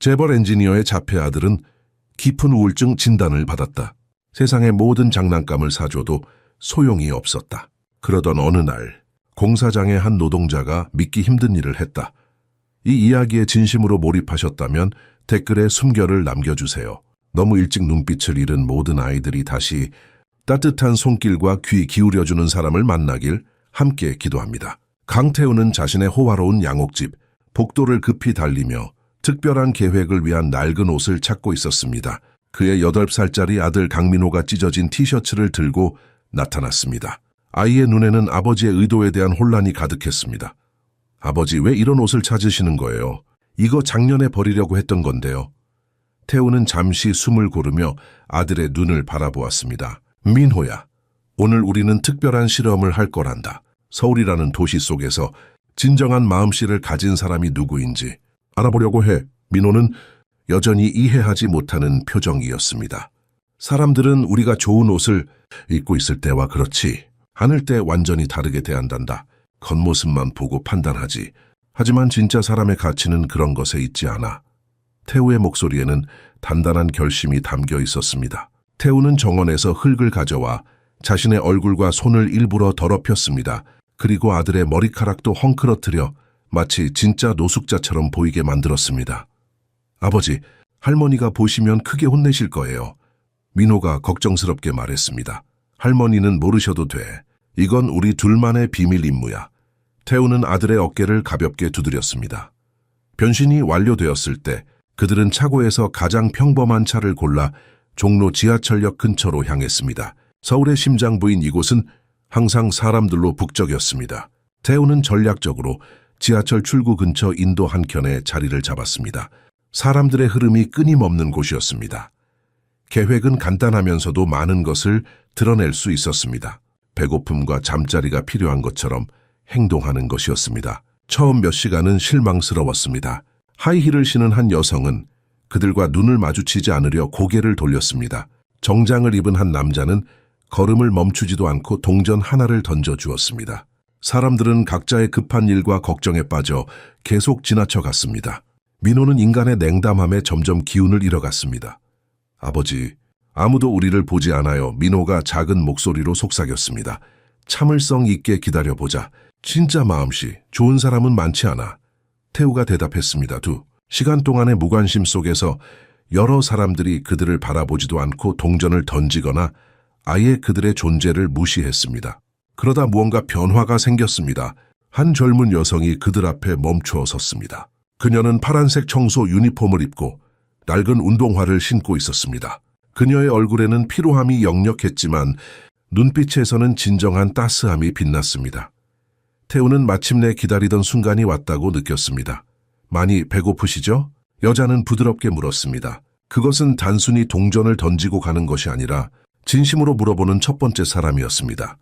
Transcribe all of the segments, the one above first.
재벌 엔지니어의 자폐 아들은 깊은 우울증 진단을 받았다. 세상의 모든 장난감을 사줘도 소용이 없었다. 그러던 어느 날 공사장의 한 노동자가 믿기 힘든 일을 했다. 이 이야기에 진심으로 몰입하셨다면 댓글에 숨결을 남겨주세요. 너무 일찍 눈빛을 잃은 모든 아이들이 다시 따뜻한 손길과 귀 기울여주는 사람을 만나길 함께 기도합니다. 강태우는 자신의 호화로운 양옥집, 복도를 급히 달리며 특별한 계획을 위한 낡은 옷을 찾고 있었습니다. 그의 8살짜리 아들 강민호가 찢어진 티셔츠를 들고 나타났습니다. 아이의 눈에는 아버지의 의도에 대한 혼란이 가득했습니다. 아버지, 왜 이런 옷을 찾으시는 거예요? 이거 작년에 버리려고 했던 건데요. 태우는 잠시 숨을 고르며 아들의 눈을 바라보았습니다. 민호야, 오늘 우리는 특별한 실험을 할 거란다. 서울이라는 도시 속에서 진정한 마음씨를 가진 사람이 누구인지 알아보려고 해. 민호는 여전히 이해하지 못하는 표정이었습니다. 사람들은 우리가 좋은 옷을 입고 있을 때와 그렇지 않을 때 완전히 다르게 대한단다. 겉모습만 보고 판단하지. 하지만 진짜 사람의 가치는 그런 것에 있지 않아. 태우의 목소리에는 단단한 결심이 담겨 있었습니다. 태우는 정원에서 흙을 가져와 자신의 얼굴과 손을 일부러 더럽혔습니다. 그리고 아들의 머리카락도 헝클어뜨려 마치 진짜 노숙자처럼 보이게 만들었습니다. 아버지, 할머니가 보시면 크게 혼내실 거예요. 민호가 걱정스럽게 말했습니다. 할머니는 모르셔도 돼. 이건 우리 둘만의 비밀 임무야. 태우는 아들의 어깨를 가볍게 두드렸습니다. 변신이 완료되었을 때 그들은 차고에서 가장 평범한 차를 골라 종로 지하철역 근처로 향했습니다. 서울의 심장부인 이곳은 항상 사람들로 북적였습니다. 태우는 전략적으로 지하철 출구 근처 인도 한켠에 자리를 잡았습니다. 사람들의 흐름이 끊임없는 곳이었습니다. 계획은 간단하면서도 많은 것을 드러낼 수 있었습니다. 배고픔과 잠자리가 필요한 것처럼 행동하는 것이었습니다. 처음 몇 시간은 실망스러웠습니다. 하이힐을 신은 한 여성은 그들과 눈을 마주치지 않으려 고개를 돌렸습니다. 정장을 입은 한 남자는 걸음을 멈추지도 않고 동전 하나를 던져주었습니다. 사람들은 각자의 급한 일과 걱정에 빠져 계속 지나쳐 갔습니다. 민호는 인간의 냉담함에 점점 기운을 잃어갔습니다. 아버지, 아무도 우리를 보지 않아요. 민호가 작은 목소리로 속삭였습니다. 참을성 있게 기다려보자. 진짜 마음씨, 좋은 사람은 많지 않아. 태우가 대답했습니다. 2시간 동안의 무관심 속에서 여러 사람들이 그들을 바라보지도 않고 동전을 던지거나 아예 그들의 존재를 무시했습니다. 그러다 무언가 변화가 생겼습니다. 한 젊은 여성이 그들 앞에 멈추어 섰습니다. 그녀는 파란색 청소 유니폼을 입고 낡은 운동화를 신고 있었습니다. 그녀의 얼굴에는 피로함이 역력했지만 눈빛에서는 진정한 따스함이 빛났습니다. 태우는 마침내 기다리던 순간이 왔다고 느꼈습니다. 많이 배고프시죠? 여자는 부드럽게 물었습니다. 그것은 단순히 동전을 던지고 가는 것이 아니라 진심으로 물어보는 첫 번째 사람이었습니다.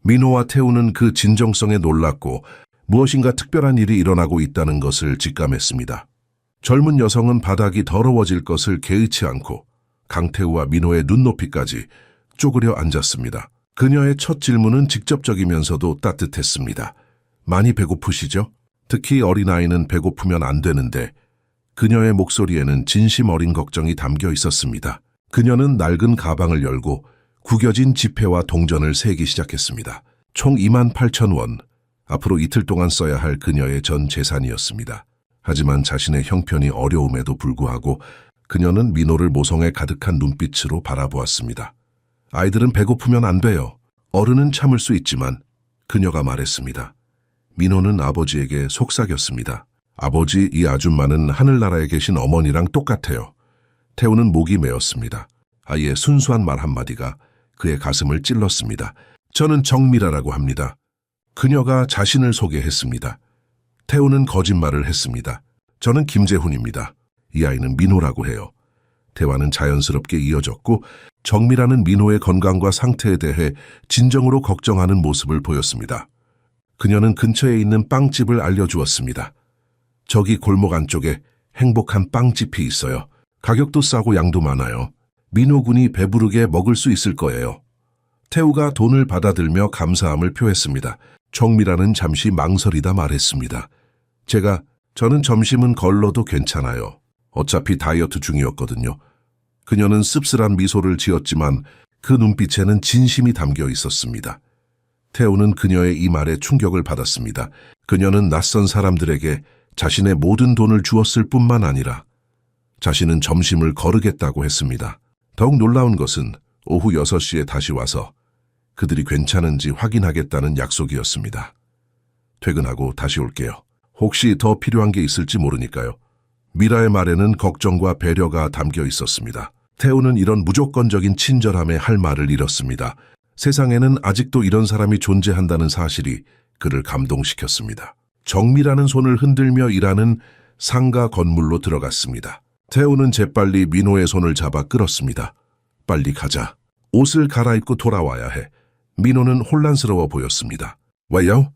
민호와 태우는 그 진정성에 놀랐고 무엇인가 특별한 일이 일어나고 있다는 것을 직감했습니다. 젊은 여성은 바닥이 더러워질 것을 개의치 않고 강태우와 민호의 눈높이까지 쪼그려 앉았습니다. 그녀의 첫 질문은 직접적이면서도 따뜻했습니다. 많이 배고프시죠? 특히 어린아이는 배고프면 안 되는데 그녀의 목소리에는 진심 어린 걱정이 담겨 있었습니다. 그녀는 낡은 가방을 열고 구겨진 지폐와 동전을 세기 시작했습니다. 총 28,000원, 앞으로 이틀 동안 써야 할 그녀의 전 재산이었습니다. 하지만 자신의 형편이 어려움에도 불구하고 그녀는 민호를 모성에 가득한 눈빛으로 바라보았습니다. 아이들은 배고프면 안 돼요. 어른은 참을 수 있지만 그녀가 말했습니다. 민호는 아버지에게 속삭였습니다. 아버지, 이 아줌마는 하늘나라에 계신 어머니랑 똑같아요. 태우는 목이 메었습니다. 아이의 순수한 말 한마디가 그의 가슴을 찔렀습니다. 저는 정미라라고 합니다. 그녀가 자신을 소개했습니다. 태우는 거짓말을 했습니다. 저는 김재훈입니다. 이 아이는 민호라고 해요. 대화는 자연스럽게 이어졌고 정미라는 민호의 건강과 상태에 대해 진정으로 걱정하는 모습을 보였습니다. 그녀는 근처에 있는 빵집을 알려주었습니다. 저기 골목 안쪽에 행복한 빵집이 있어요. 가격도 싸고 양도 많아요. 민호 군이 배부르게 먹을 수 있을 거예요. 태우가 돈을 받아들며 감사함을 표했습니다. 정미라는 잠시 망설이다 말했습니다. 저는 점심은 걸러도 괜찮아요. 어차피 다이어트 중이었거든요. 그녀는 씁쓸한 미소를 지었지만 그 눈빛에는 진심이 담겨 있었습니다. 태우는 그녀의 이 말에 충격을 받았습니다. 그녀는 낯선 사람들에게 자신의 모든 돈을 주었을 뿐만 아니라 자신은 점심을 거르겠다고 했습니다. 더욱 놀라운 것은 오후 6시에 다시 와서 그들이 괜찮은지 확인하겠다는 약속이었습니다. 퇴근하고 다시 올게요. 혹시 더 필요한 게 있을지 모르니까요. 미라의 말에는 걱정과 배려가 담겨 있었습니다. 태우는 이런 무조건적인 친절함에 할 말을 잃었습니다. 세상에는 아직도 이런 사람이 존재한다는 사실이 그를 감동시켰습니다. 정미라는 손을 흔들며 일하는 상가 건물로 들어갔습니다. 태우는 재빨리 민호의 손을 잡아 끌었습니다. 빨리 가자. 옷을 갈아입고 돌아와야 해. 민호는 혼란스러워 보였습니다. 왜요?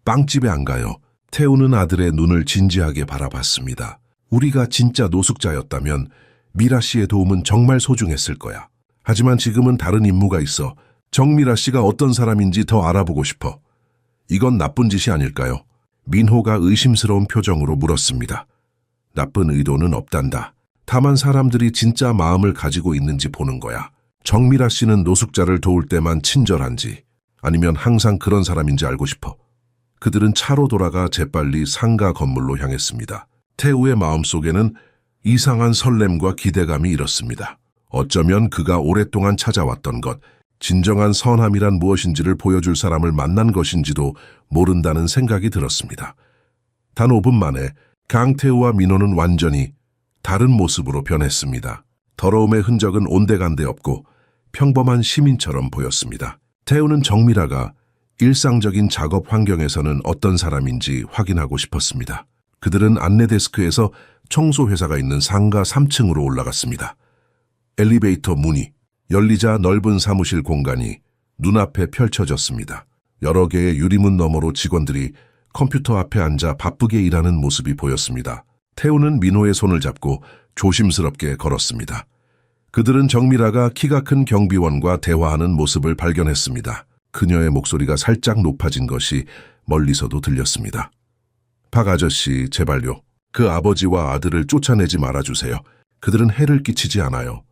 빵집에 안 가요. 태우는 아들의 눈을 진지하게 바라봤습니다. 우리가 진짜 노숙자였다면 미라 씨의 도움은 정말 소중했을 거야. 하지만 지금은 다른 임무가 있어. 정미라 씨가 어떤 사람인지 더 알아보고 싶어. 이건 나쁜 짓이 아닐까요? 민호가 의심스러운 표정으로 물었습니다. 나쁜 의도는 없단다. 다만 사람들이 진짜 마음을 가지고 있는지 보는 거야. 정미라 씨는 노숙자를 도울 때만 친절한지 아니면 항상 그런 사람인지 알고 싶어. 그들은 차로 돌아가 재빨리 상가 건물로 향했습니다. 태우의 마음속에는 이상한 설렘과 기대감이 일었습니다. 어쩌면 그가 오랫동안 찾아왔던 것, 진정한 선함이란 무엇인지를 보여줄 사람을 만난 것인지도 모른다는 생각이 들었습니다. 단 5분 만에 강태우와 민호는 완전히 다른 모습으로 변했습니다. 더러움의 흔적은 온데간데 없고 평범한 시민처럼 보였습니다. 태우는 정미라가 일상적인 작업 환경에서는 어떤 사람인지 확인하고 싶었습니다. 그들은 안내데스크에서 청소회사가 있는 상가 3층으로 올라갔습니다. 엘리베이터 문이 열리자 넓은 사무실 공간이 눈앞에 펼쳐졌습니다. 여러 개의 유리문 너머로 직원들이 컴퓨터 앞에 앉아 바쁘게 일하는 모습이 보였습니다. 태우는 민호의 손을 잡고 조심스럽게 걸었습니다. 그들은 정미라가 키가 큰 경비원과 대화하는 모습을 발견했습니다. 그녀의 목소리가 살짝 높아진 것이 멀리서도 들렸습니다. 박 아저씨, 제발요. 그 아버지와 아들을 쫓아내지 말아주세요. 그들은 해를 끼치지 않아요.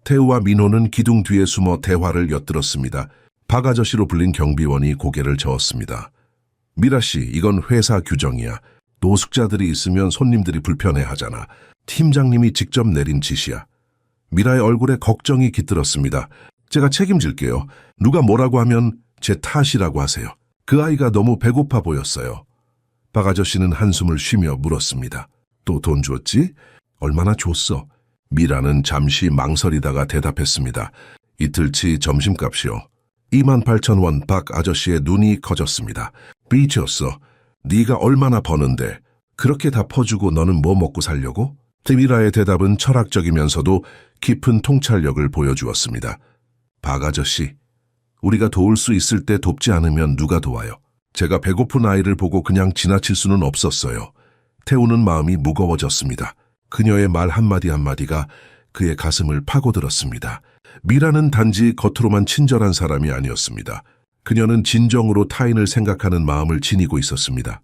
태우와 민호는 기둥 뒤에 숨어 대화를 엿들었습니다. 박 아저씨로 불린 경비원이 고개를 저었습니다. 미라 씨, 이건 회사 규정이야. 노숙자들이 있으면 손님들이 불편해하잖아. 팀장님이 직접 내린 지시야. 미라의 얼굴에 걱정이 깃들었습니다. 제가 책임질게요. 누가 뭐라고 하면 제 탓이라고 하세요. 그 아이가 너무 배고파 보였어요. 박 아저씨는 한숨을 쉬며 물었습니다. 또 돈 줬지? 얼마나 줬어? 미라는 잠시 망설이다가 대답했습니다. 이틀치 점심값이요. 28,000원. 박 아저씨의 눈이 커졌습니다. 삐졌어. 네가 얼마나 버는데 그렇게 다 퍼주고 너는 뭐 먹고 살려고? 미라의 대답은 철학적이면서도 깊은 통찰력을 보여주었습니다. 박 아저씨, 우리가 도울 수 있을 때 돕지 않으면 누가 도와요? 제가 배고픈 아이를 보고 그냥 지나칠 수는 없었어요. 태우는 마음이 무거워졌습니다. 그녀의 말 한마디 한마디가 그의 가슴을 파고들었습니다. 미라는 단지 겉으로만 친절한 사람이 아니었습니다. 그녀는 진정으로 타인을 생각하는 마음을 지니고 있었습니다.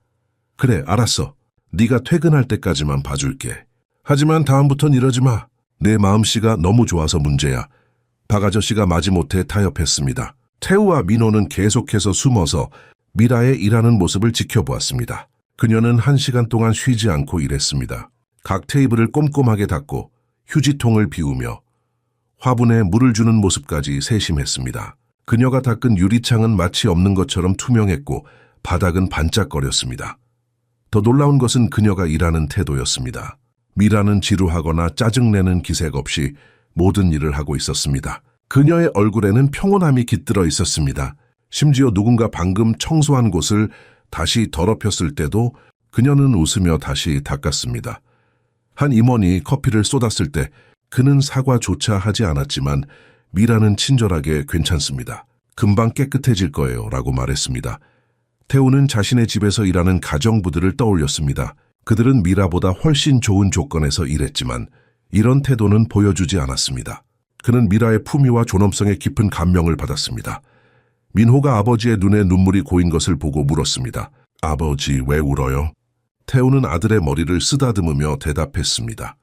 그래, 알았어. 네가 퇴근할 때까지만 봐줄게. 하지만 다음부턴 이러지 마. 내 마음씨가 너무 좋아서 문제야. 박 아저씨가 마지못해 타협했습니다. 태우와 민호는 계속해서 숨어서 미라의 일하는 모습을 지켜보았습니다. 그녀는 1시간 동안 쉬지 않고 일했습니다. 각 테이블을 꼼꼼하게 닦고 휴지통을 비우며 화분에 물을 주는 모습까지 세심했습니다. 그녀가 닦은 유리창은 마치 없는 것처럼 투명했고 바닥은 반짝거렸습니다. 더 놀라운 것은 그녀가 일하는 태도였습니다. 미라는 지루하거나 짜증내는 기색 없이 모든 일을 하고 있었습니다. 그녀의 얼굴에는 평온함이 깃들어 있었습니다. 심지어 누군가 방금 청소한 곳을 다시 더럽혔을 때도 그녀는 웃으며 다시 닦았습니다. 한 임원이 커피를 쏟았을 때 그는 사과조차 하지 않았지만 미라는 친절하게 괜찮습니다. 금방 깨끗해질 거예요 라고 말했습니다. 태우는 자신의 집에서 일하는 가정부들을 떠올렸습니다. 그들은 미라보다 훨씬 좋은 조건에서 일했지만 이런 태도는 보여주지 않았습니다. 그는 미라의 품위와 존엄성에 깊은 감명을 받았습니다. 민호가 아버지의 눈에 눈물이 고인 것을 보고 물었습니다. 아버지, 왜 울어요? 태우는 아들의 머리를 쓰다듬으며 대답했습니다.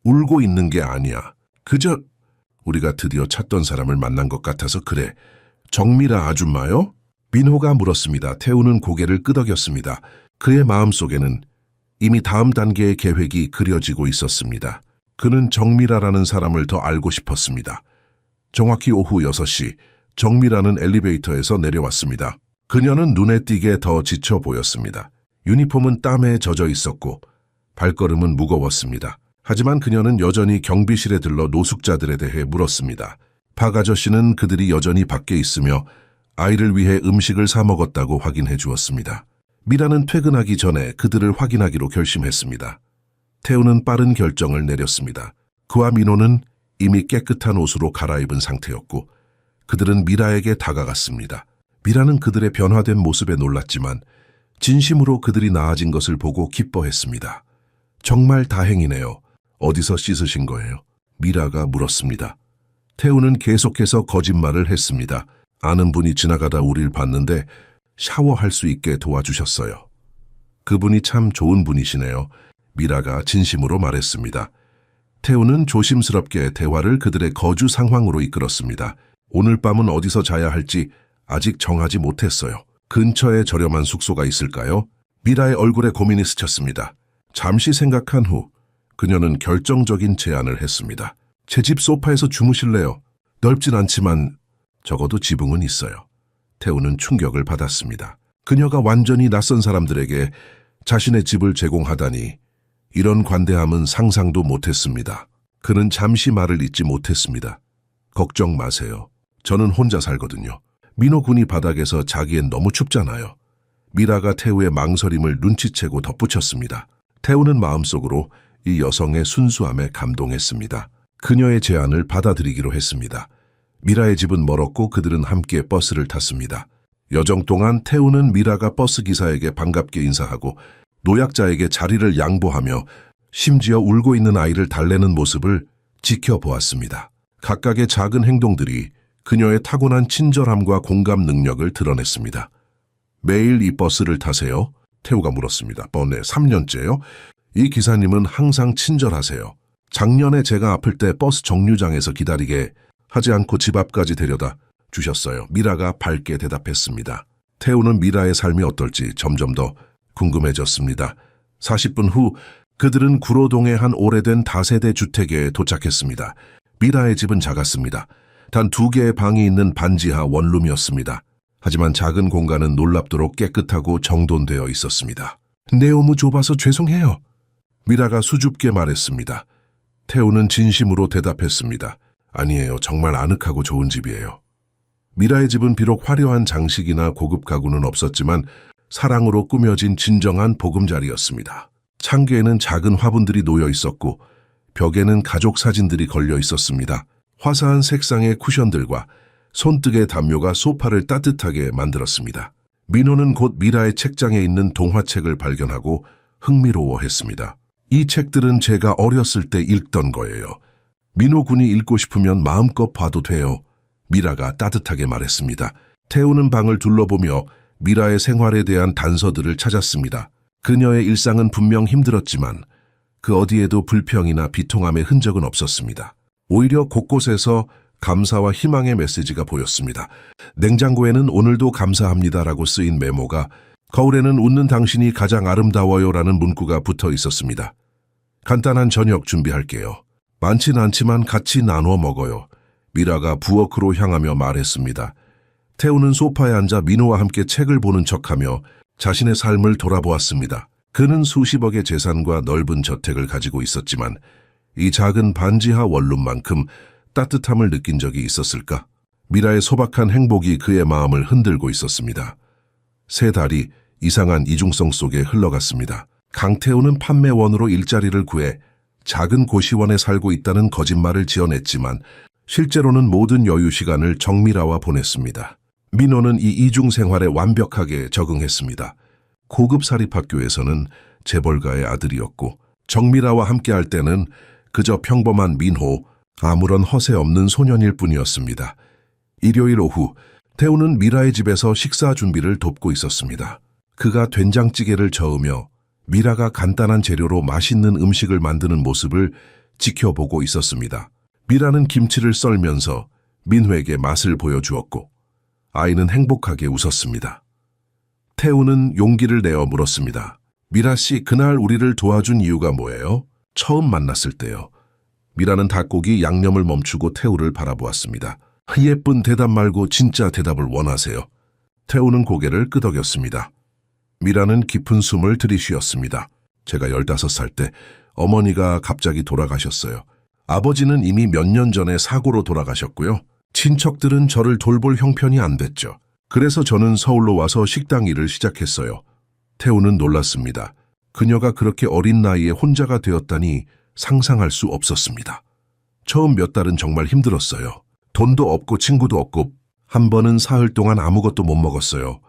울고 있는 게 아니야. 그저 우리가 드디어 찾던 사람을 만난 것 같아서 그래. 정미라 아줌마요? 민호가 물었습니다. 태우는 고개를 끄덕였습니다. 그의 마음속에는 이미 다음 단계의 계획이 그려지고 있었습니다. 그는 정미라라는 사람을 더 알고 싶었습니다. 정확히 오후 6시 정미라는 엘리베이터에서 내려왔습니다. 그녀는 눈에 띄게 더 지쳐 보였습니다. 유니폼은 땀에 젖어 있었고 발걸음은 무거웠습니다. 하지만 그녀는 여전히 경비실에 들러 노숙자들에 대해 물었습니다. 박 아저씨는 그들이 여전히 밖에 있으며 아이를 위해 음식을 사 먹었다고 확인해 주었습니다. 미라는 퇴근하기 전에 그들을 확인하기로 결심했습니다. 태우는 빠른 결정을 내렸습니다. 그와 민호는 이미 깨끗한 옷으로 갈아입은 상태였고 그들은 미라에게 다가갔습니다. 미라는 그들의 변화된 모습에 놀랐지만 진심으로 그들이 나아진 것을 보고 기뻐했습니다. 정말 다행이네요. 어디서 씻으신 거예요? 미라가 물었습니다. 태우는 계속해서 거짓말을 했습니다. 아는 분이 지나가다 우릴 봤는데 샤워할 수 있게 도와주셨어요. 그분이 참 좋은 분이시네요. 미라가 진심으로 말했습니다. 태우는 조심스럽게 대화를 그들의 거주 상황으로 이끌었습니다. 오늘 밤은 어디서 자야 할지 아직 정하지 못했어요. 근처에 저렴한 숙소가 있을까요? 미라의 얼굴에 고민이 스쳤습니다. 잠시 생각한 후 그녀는 결정적인 제안을 했습니다. 제 집 소파에서 주무실래요? 넓진 않지만 적어도 지붕은 있어요. 태우는 충격을 받았습니다. 그녀가 완전히 낯선 사람들에게 자신의 집을 제공하다니 이런 관대함은 상상도 못했습니다. 그는 잠시 말을 잇지 못했습니다. 걱정 마세요. 저는 혼자 살거든요. 민호 군이 바닥에서 자기엔 너무 춥잖아요. 미라가 태우의 망설임을 눈치채고 덧붙였습니다. 태우는 마음속으로 이 여성의 순수함에 감동했습니다. 그녀의 제안을 받아들이기로 했습니다. 미라의 집은 멀었고 그들은 함께 버스를 탔습니다. 여정 동안 태우는 미라가 버스 기사에게 반갑게 인사하고 노약자에게 자리를 양보하며 심지어 울고 있는 아이를 달래는 모습을 지켜보았습니다. 각각의 작은 행동들이 그녀의 타고난 친절함과 공감 능력을 드러냈습니다. 매일 이 버스를 타세요? 태우가 물었습니다. 네, 3년째요? 이 기사님은 항상 친절하세요. 작년에 제가 아플 때 버스 정류장에서 기다리게 하지 않고 집 앞까지 데려다 주셨어요. 미라가 밝게 대답했습니다. 태우는 미라의 삶이 어떨지 점점 더 궁금해졌습니다. 40분 후 그들은 구로동의 한 오래된 다세대 주택에 도착했습니다. 미라의 집은 작았습니다. 단 2개의 방이 있는 반지하 원룸이었습니다. 하지만 작은 공간은 놀랍도록 깨끗하고 정돈되어 있었습니다. 너무 좁아서 죄송해요. 미라가 수줍게 말했습니다. 태우는 진심으로 대답했습니다. 아니에요. 정말 아늑하고 좋은 집이에요. 미라의 집은 비록 화려한 장식이나 고급 가구는 없었지만 사랑으로 꾸며진 진정한 보금자리였습니다. 창계에는 작은 화분들이 놓여 있었고 벽에는 가족 사진들이 걸려 있었습니다. 화사한 색상의 쿠션들과 손뜨개 담요가 소파를 따뜻하게 만들었습니다. 민호는 곧 미라의 책장에 있는 동화책을 발견하고 흥미로워했습니다. 이 책들은 제가 어렸을 때 읽던 거예요. 민호 군이 읽고 싶으면 마음껏 봐도 돼요. 미라가 따뜻하게 말했습니다. 태우는 방을 둘러보며 미라의 생활에 대한 단서들을 찾았습니다. 그녀의 일상은 분명 힘들었지만 그 어디에도 불평이나 비통함의 흔적은 없었습니다. 오히려 곳곳에서 감사와 희망의 메시지가 보였습니다. 냉장고에는 오늘도 감사합니다라고 쓰인 메모가, 거울에는 웃는 당신이 가장 아름다워요라는 문구가 붙어 있었습니다. 간단한 저녁 준비할게요. 많진 않지만 같이 나눠 먹어요. 미라가 부엌으로 향하며 말했습니다. 태우는 소파에 앉아 민호와 함께 책을 보는 척하며 자신의 삶을 돌아보았습니다. 그는 수십억의 재산과 넓은 저택을 가지고 있었지만 이 작은 반지하 원룸만큼 따뜻함을 느낀 적이 있었을까? 미라의 소박한 행복이 그의 마음을 흔들고 있었습니다. 3달이 이상한 이중성 속에 흘러갔습니다. 강태우는 판매원으로 일자리를 구해 작은 고시원에 살고 있다는 거짓말을 지어냈지만 실제로는 모든 여유 시간을 정미라와 보냈습니다. 민호는 이 이중 생활에 완벽하게 적응했습니다. 고급 사립학교에서는 재벌가의 아들이었고 정미라와 함께할 때는 그저 평범한 민호, 아무런 허세 없는 소년일 뿐이었습니다. 일요일 오후 태우는 미라의 집에서 식사 준비를 돕고 있었습니다. 그가 된장찌개를 저으며 미라가 간단한 재료로 맛있는 음식을 만드는 모습을 지켜보고 있었습니다. 미라는 김치를 썰면서 민호에게 맛을 보여주었고 아이는 행복하게 웃었습니다. 태우는 용기를 내어 물었습니다. 미라 씨, 그날 우리를 도와준 이유가 뭐예요? 처음 만났을 때요. 미라는 닭고기 양념을 멈추고 태우를 바라보았습니다. 예쁜 대답 말고 진짜 대답을 원하세요. 태우는 고개를 끄덕였습니다. 미라는 깊은 숨을 들이쉬었습니다. 제가 15살 때 어머니가 갑자기 돌아가셨어요. 아버지는 이미 몇 년 전에 사고로 돌아가셨고요. 친척들은 저를 돌볼 형편이 안 됐죠. 그래서 저는 서울로 와서 식당 일을 시작했어요. 태우는 놀랐습니다. 그녀가 그렇게 어린 나이에 혼자가 되었다니 상상할 수 없었습니다. 처음 몇 달은 정말 힘들었어요. 돈도 없고 친구도 없고 한 번은 사흘 동안 아무것도 못 먹었어요.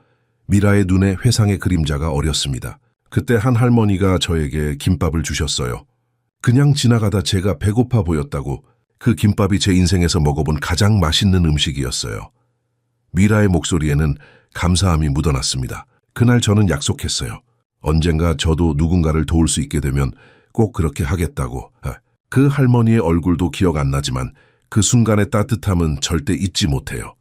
미라의 눈에 회상의 그림자가 어렸습니다. 그때 한 할머니가 저에게 김밥을 주셨어요. 그냥 지나가다 제가 배고파 보였다고 그 김밥이 제 인생에서 먹어본 가장 맛있는 음식이었어요. 미라의 목소리에는 감사함이 묻어났습니다. 그날 저는 약속했어요. 언젠가 저도 누군가를 도울 수 있게 되면 꼭 그렇게 하겠다고. 그 할머니의 얼굴도 기억 안 나지만 그 순간의 따뜻함은 절대 잊지 못해요.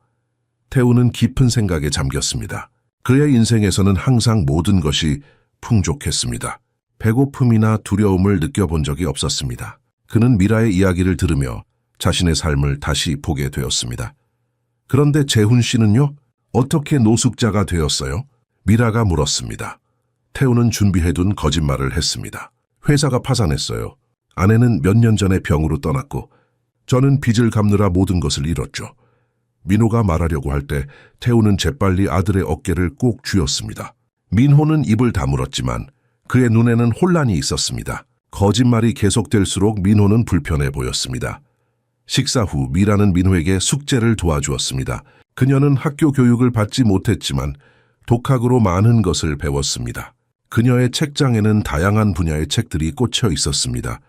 태우는 깊은 생각에 잠겼습니다. 그의 인생에서는 항상 모든 것이 풍족했습니다. 배고픔이나 두려움을 느껴본 적이 없었습니다. 그는 미라의 이야기를 들으며 자신의 삶을 다시 보게 되었습니다. 그런데 재훈 씨는요? 어떻게 노숙자가 되었어요? 미라가 물었습니다. 태우는 준비해둔 거짓말을 했습니다. 회사가 파산했어요. 아내는 몇 년 전에 병으로 떠났고 저는 빚을 갚느라 모든 것을 잃었죠. 민호가 말하려고 할 때 태우는 재빨리 아들의 어깨를 꼭 쥐었습니다. 민호는 입을 다물었지만 그의 눈에는 혼란이 있었습니다. 거짓말이 계속될수록 민호는 불편해 보였습니다. 식사 후 미라는 민호에게 숙제를 도와주었습니다. 그녀는 학교 교육을 받지 못했지만 독학으로 많은 것을 배웠습니다. 그녀의 책장에는 다양한 분야의 책들이 꽂혀 있었습니다.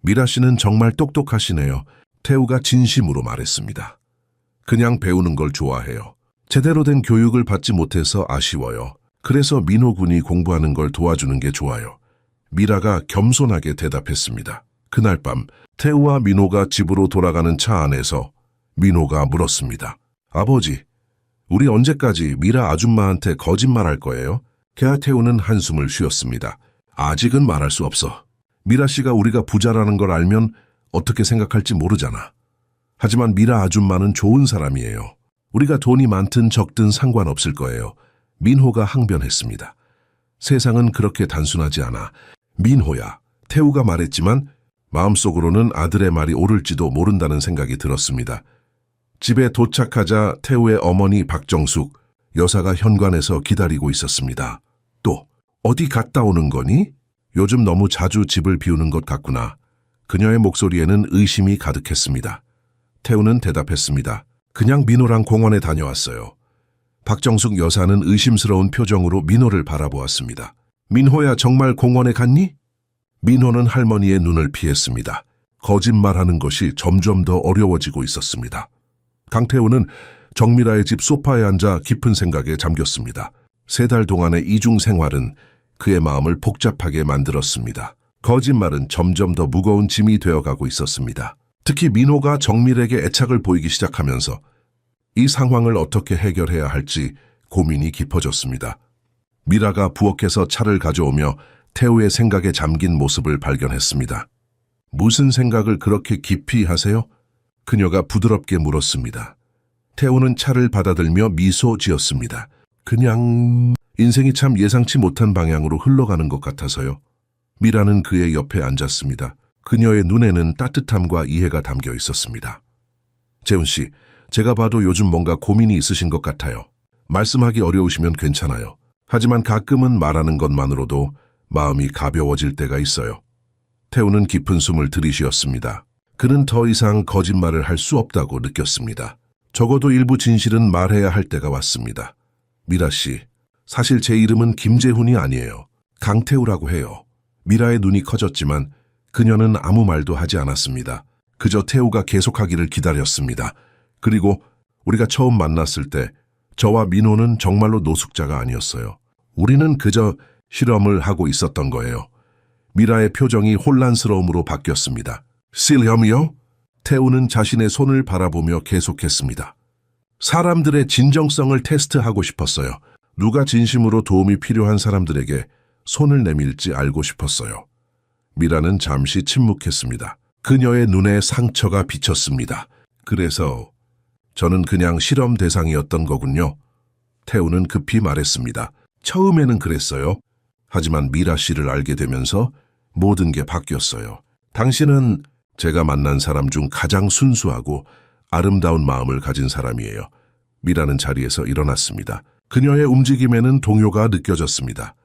미라 씨는 정말 똑똑하시네요. 태우가 진심으로 말했습니다. 그냥 배우는 걸 좋아해요. 제대로 된 교육을 받지 못해서 아쉬워요. 그래서 민호 군이 공부하는 걸 도와주는 게 좋아요. 미라가 겸손하게 대답했습니다. 그날 밤 태우와 민호가 집으로 돌아가는 차 안에서 민호가 물었습니다. 아버지, 우리 언제까지 미라 아줌마한테 거짓말할 거예요? 태우는 한숨을 쉬었습니다. 아직은 말할 수 없어. 미라 씨가 우리가 부자라는 걸 알면 어떻게 생각할지 모르잖아. 하지만 미라 아줌마는 좋은 사람이에요. 우리가 돈이 많든 적든 상관없을 거예요. 민호가 항변했습니다. 세상은 그렇게 단순하지 않아. 민호야, 태우가 말했지만 마음속으로는 아들의 말이 옳을지도 모른다는 생각이 들었습니다. 집에 도착하자 태우의 어머니 박정숙 여사가 현관에서 기다리고 있었습니다. 또 어디 갔다 오는 거니? 요즘 너무 자주 집을 비우는 것 같구나. 그녀의 목소리에는 의심이 가득했습니다. 태우는 대답했습니다. 그냥 민호랑 공원에 다녀왔어요. 박정숙 여사는 의심스러운 표정으로 민호를 바라보았습니다. 민호야, 정말 공원에 갔니? 민호는 할머니의 눈을 피했습니다. 거짓말하는 것이 점점 더 어려워지고 있었습니다. 강태우는 정미라의 집 소파에 앉아 깊은 생각에 잠겼습니다. 3달 동안의 이중 생활은 그의 마음을 복잡하게 만들었습니다. 거짓말은 점점 더 무거운 짐이 되어가고 있었습니다. 특히 민호가 정밀에게 애착을 보이기 시작하면서 이 상황을 어떻게 해결해야 할지 고민이 깊어졌습니다. 미라가 부엌에서 차를 가져오며 태우의 생각에 잠긴 모습을 발견했습니다. 무슨 생각을 그렇게 깊이 하세요? 그녀가 부드럽게 물었습니다. 태우는 차를 받아들며 미소 지었습니다. 그냥 인생이 참 예상치 못한 방향으로 흘러가는 것 같아서요. 미라는 그의 옆에 앉았습니다. 그녀의 눈에는 따뜻함과 이해가 담겨 있었습니다. 재훈 씨, 제가 봐도 요즘 뭔가 고민이 있으신 것 같아요. 말씀하기 어려우시면 괜찮아요. 하지만 가끔은 말하는 것만으로도 마음이 가벼워질 때가 있어요. 태우는 깊은 숨을 들이쉬었습니다. 그는 더 이상 거짓말을 할 수 없다고 느꼈습니다. 적어도 일부 진실은 말해야 할 때가 왔습니다. 미라 씨, 사실 제 이름은 김재훈이 아니에요. 강태우라고 해요. 미라의 눈이 커졌지만 그녀는 아무 말도 하지 않았습니다. 그저 태우가 계속하기를 기다렸습니다. 그리고 우리가 처음 만났을 때 저와 민호는 정말로 노숙자가 아니었어요. 우리는 그저 실험을 하고 있었던 거예요. 미라의 표정이 혼란스러움으로 바뀌었습니다. 실험이요? 태우는 자신의 손을 바라보며 계속했습니다. 사람들의 진정성을 테스트하고 싶었어요. 누가 진심으로 도움이 필요한 사람들에게 손을 내밀지 알고 싶었어요. 미라는 잠시 침묵했습니다. 그녀의 눈에 상처가 비쳤습니다. 그래서 저는 그냥 실험 대상이었던 거군요. 태우는 급히 말했습니다. 처음에는 그랬어요. 하지만 미라 씨를 알게 되면서 모든 게 바뀌었어요. 당신은 제가 만난 사람 중 가장 순수하고 아름다운 마음을 가진 사람이에요. 미라는 자리에서 일어났습니다. 그녀의 움직임에는 동요가 느껴졌습니다.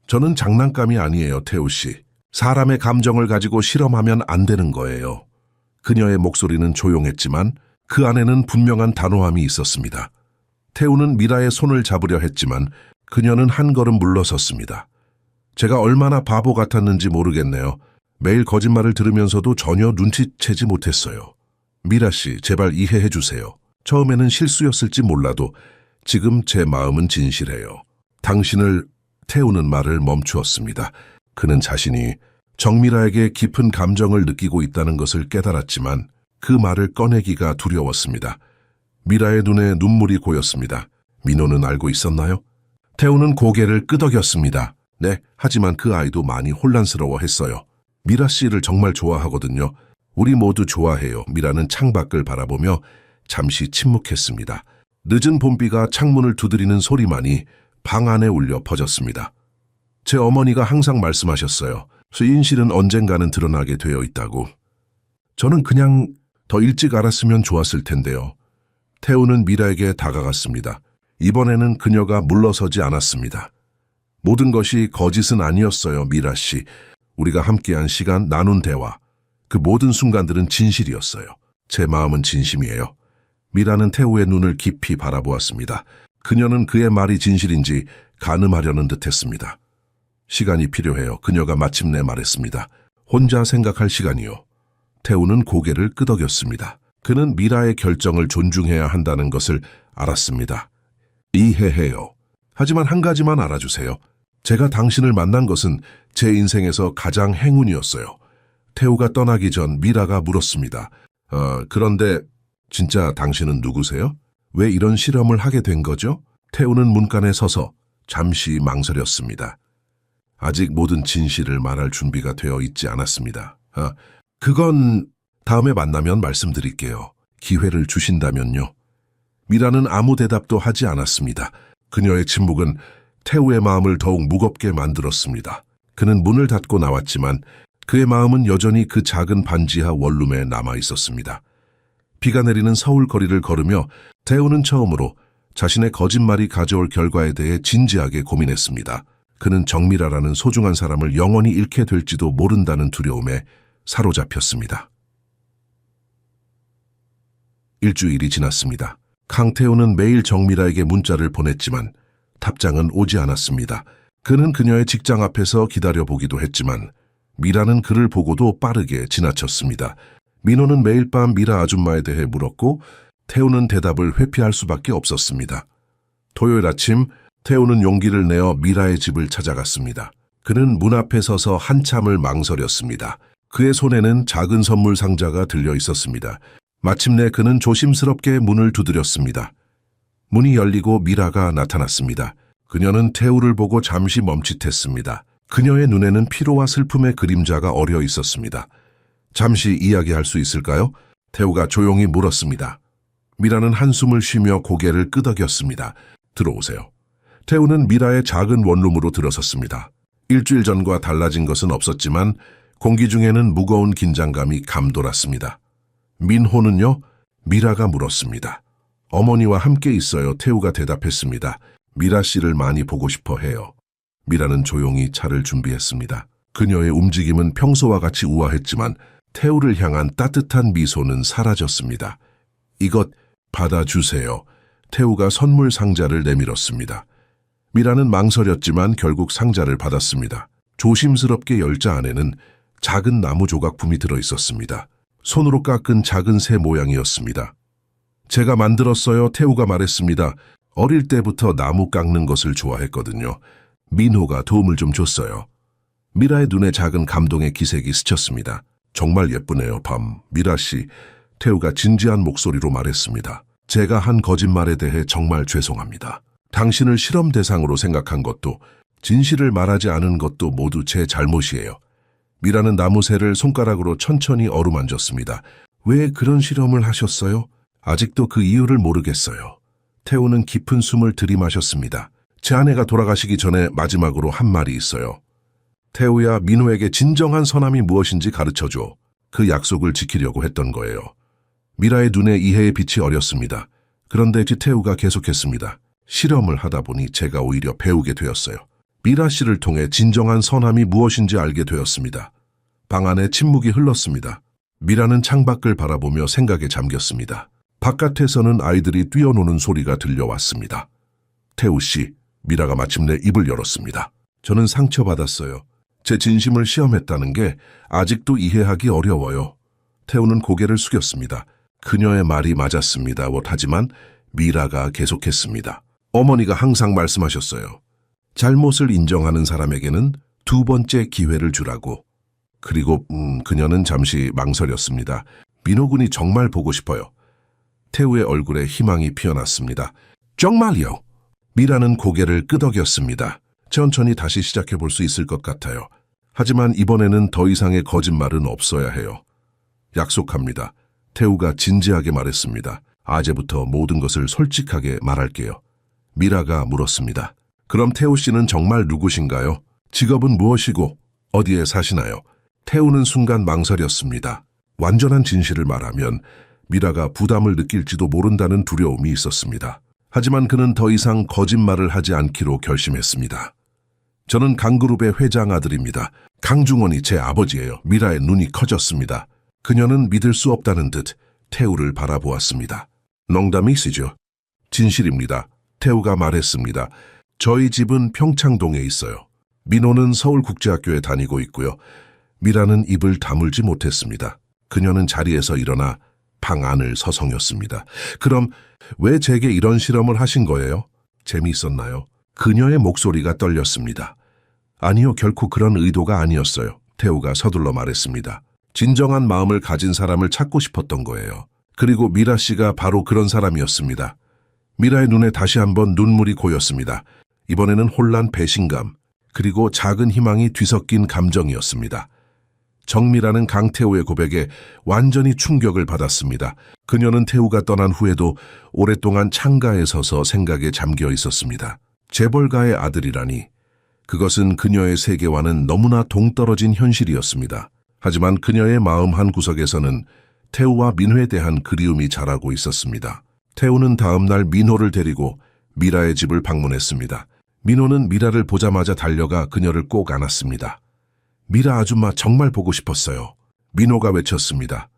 저는 장난감이 아니에요, 태우 씨. 사람의 감정을 가지고 실험하면 안 되는 거예요. 그녀의 목소리는 조용했지만 그 안에는 분명한 단호함이 있었습니다. 태우는 미라의 손을 잡으려 했지만 그녀는 한 걸음 물러섰습니다. 제가 얼마나 바보 같았는지 모르겠네요. 매일 거짓말을 들으면서도 전혀 눈치채지 못했어요. 미라 씨, 제발 이해해 주세요. 처음에는 실수였을지 몰라도 지금 제 마음은 진실해요. 당신을 태우는 말을 멈추었습니다. 그는 자신이 정미라에게 깊은 감정을 느끼고 있다는 것을 깨달았지만 그 말을 꺼내기가 두려웠습니다. 미라의 눈에 눈물이 고였습니다. 민호는 알고 있었나요? 태우는 고개를 끄덕였습니다. 네, 하지만 그 아이도 많이 혼란스러워했어요. 미라 씨를 정말 좋아하거든요. 우리 모두 좋아해요. 미라는 창밖을 바라보며 잠시 침묵했습니다. 늦은 봄비가 창문을 두드리는 소리만이 방 안에 울려 퍼졌습니다. 제 어머니가 항상 말씀하셨어요. 수인실은 언젠가는 드러나게 되어 있다고. 저는 그냥 더 일찍 알았으면 좋았을 텐데요. 태우는 미라에게 다가갔습니다. 이번에는 그녀가 물러서지 않았습니다. 모든 것이 거짓은 아니었어요, 미라 씨. 우리가 함께한 시간, 나눈 대화, 그 모든 순간들은 진실이었어요. 제 마음은 진심이에요. 미라는 태우의 눈을 깊이 바라보았습니다. 그녀는 그의 말이 진실인지 가늠하려는 듯했습니다. 시간이 필요해요. 그녀가 마침내 말했습니다. 혼자 생각할 시간이요. 태우는 고개를 끄덕였습니다. 그는 미라의 결정을 존중해야 한다는 것을 알았습니다. 이해해요. 하지만 한 가지만 알아주세요. 제가 당신을 만난 것은 제 인생에서 가장 행운이었어요. 태우가 떠나기 전 미라가 물었습니다. 그런데 진짜 당신은 누구세요? 왜 이런 실험을 하게 된 거죠? 태우는 문간에 서서 잠시 망설였습니다. 아직 모든 진실을 말할 준비가 되어 있지 않았습니다. 그건 다음에 만나면 말씀드릴게요. 기회를 주신다면요. 미라는 아무 대답도 하지 않았습니다. 그녀의 침묵은 태우의 마음을 더욱 무겁게 만들었습니다. 그는 문을 닫고 나왔지만 그의 마음은 여전히 그 작은 반지하 원룸에 남아 있었습니다. 비가 내리는 서울 거리를 걸으며 태우는 처음으로 자신의 거짓말이 가져올 결과에 대해 진지하게 고민했습니다. 그는 정미라라는 소중한 사람을 영원히 잃게 될지도 모른다는 두려움에 사로잡혔습니다. 일주일이 지났습니다. 강태우는 매일 정미라에게 문자를 보냈지만 답장은 오지 않았습니다. 그는 그녀의 직장 앞에서 기다려보기도 했지만 미라는 그를 보고도 빠르게 지나쳤습니다. 민호는 매일 밤 미라 아줌마에 대해 물었고 태우는 대답을 회피할 수밖에 없었습니다. 토요일 아침 태우는 용기를 내어 미라의 집을 찾아갔습니다. 그는 문 앞에 서서 한참을 망설였습니다. 그의 손에는 작은 선물 상자가 들려 있었습니다. 마침내 그는 조심스럽게 문을 두드렸습니다. 문이 열리고 미라가 나타났습니다. 그녀는 태우를 보고 잠시 멈칫했습니다. 그녀의 눈에는 피로와 슬픔의 그림자가 어려 있었습니다. 잠시 이야기할 수 있을까요? 태우가 조용히 물었습니다. 미라는 한숨을 쉬며 고개를 끄덕였습니다. 들어오세요. 태우는 미라의 작은 원룸으로 들어섰습니다. 일주일 전과 달라진 것은 없었지만 공기 중에는 무거운 긴장감이 감돌았습니다. 민호는요? 미라가 물었습니다. 어머니와 함께 있어요. 태우가 대답했습니다. 미라 씨를 많이 보고 싶어 해요. 미라는 조용히 차를 준비했습니다. 그녀의 움직임은 평소와 같이 우아했지만 태우를 향한 따뜻한 미소는 사라졌습니다. 이것 받아주세요. 태우가 선물 상자를 내밀었습니다. 미라는 망설였지만 결국 상자를 받았습니다. 조심스럽게 열자 안에는 작은 나무 조각품이 들어있었습니다. 손으로 깎은 작은 새 모양이었습니다. 제가 만들었어요. 태우가 말했습니다. 어릴 때부터 나무 깎는 것을 좋아했거든요. 민호가 도움을 좀 줬어요. 미라의 눈에 작은 감동의 기색이 스쳤습니다. 정말 예쁘네요, 밤. 미라 씨, 태우가 진지한 목소리로 말했습니다. 제가 한 거짓말에 대해 정말 죄송합니다. 당신을 실험 대상으로 생각한 것도 진실을 말하지 않은 것도 모두 제 잘못이에요. 미라는 나무새를 손가락으로 천천히 어루만졌습니다. 왜 그런 실험을 하셨어요? 아직도 그 이유를 모르겠어요. 태우는 깊은 숨을 들이마셨습니다. 제 아내가 돌아가시기 전에 마지막으로 한 말이 있어요. 태우야, 민호에게 진정한 선함이 무엇인지 가르쳐줘. 그 약속을 지키려고 했던 거예요. 미라의 눈에 이해의 빛이 어렸습니다. 그런데 태우가 계속했습니다. 실험을 하다 보니 제가 오히려 배우게 되었어요. 미라 씨를 통해 진정한 선함이 무엇인지 알게 되었습니다. 방 안에 침묵이 흘렀습니다. 미라는 창밖을 바라보며 생각에 잠겼습니다. 바깥에서는 아이들이 뛰어노는 소리가 들려왔습니다. 태우 씨, 미라가 마침내 입을 열었습니다. 저는 상처받았어요. 제 진심을 시험했다는 게 아직도 이해하기 어려워요. 태우는 고개를 숙였습니다. 그녀의 말이 맞았습니다. 하지만 미라가 계속했습니다. 어머니가 항상 말씀하셨어요. 잘못을 인정하는 사람에게는 두 번째 기회를 주라고. 그리고 그녀는 잠시 망설였습니다. 민호 군이 정말 보고 싶어요. 태우의 얼굴에 희망이 피어났습니다. 정말요? 미라는 고개를 끄덕였습니다. 천천히 다시 시작해 볼 수 있을 것 같아요. 하지만 이번에는 더 이상의 거짓말은 없어야 해요. 약속합니다. 태우가 진지하게 말했습니다. 아재부터 모든 것을 솔직하게 말할게요. 미라가 물었습니다. 그럼 태우 씨는 정말 누구신가요? 직업은 무엇이고 어디에 사시나요? 태우는 순간 망설였습니다. 완전한 진실을 말하면 미라가 부담을 느낄지도 모른다는 두려움이 있었습니다. 하지만 그는 더 이상 거짓말을 하지 않기로 결심했습니다. 저는 강그룹의 회장 아들입니다. 강중원이 제 아버지예요. 미라의 눈이 커졌습니다. 그녀는 믿을 수 없다는 듯 태우를 바라보았습니다. 농담이시죠? 진실입니다. 태우가 말했습니다. 저희 집은 평창동에 있어요. 민호는 서울국제학교에 다니고 있고요. 미라는 입을 다물지 못했습니다. 그녀는 자리에서 일어나 방 안을 서성였습니다. 그럼 왜 제게 이런 실험을 하신 거예요? 재미있었나요? 그녀의 목소리가 떨렸습니다. 아니요, 결코 그런 의도가 아니었어요. 태우가 서둘러 말했습니다. 진정한 마음을 가진 사람을 찾고 싶었던 거예요. 그리고 미라 씨가 바로 그런 사람이었습니다. 미라의 눈에 다시 한번 눈물이 고였습니다. 이번에는 혼란, 배신감, 그리고 작은 희망이 뒤섞인 감정이었습니다. 정미라는 강태우의 고백에 완전히 충격을 받았습니다. 그녀는 태우가 떠난 후에도 오랫동안 창가에 서서 생각에 잠겨 있었습니다. 재벌가의 아들이라니, 그것은 그녀의 세계와는 너무나 동떨어진 현실이었습니다. 하지만 그녀의 마음 한구석에서는 태우와 민호에 대한 그리움이 자라고 있었습니다. 태우는 다음 날 민호를 데리고 미라의 집을 방문했습니다. 민호는 미라를 보자마자 달려가 그녀를 꼭 안았습니다. 미라 아줌마 정말 보고 싶었어요. 민호가 외쳤습니다.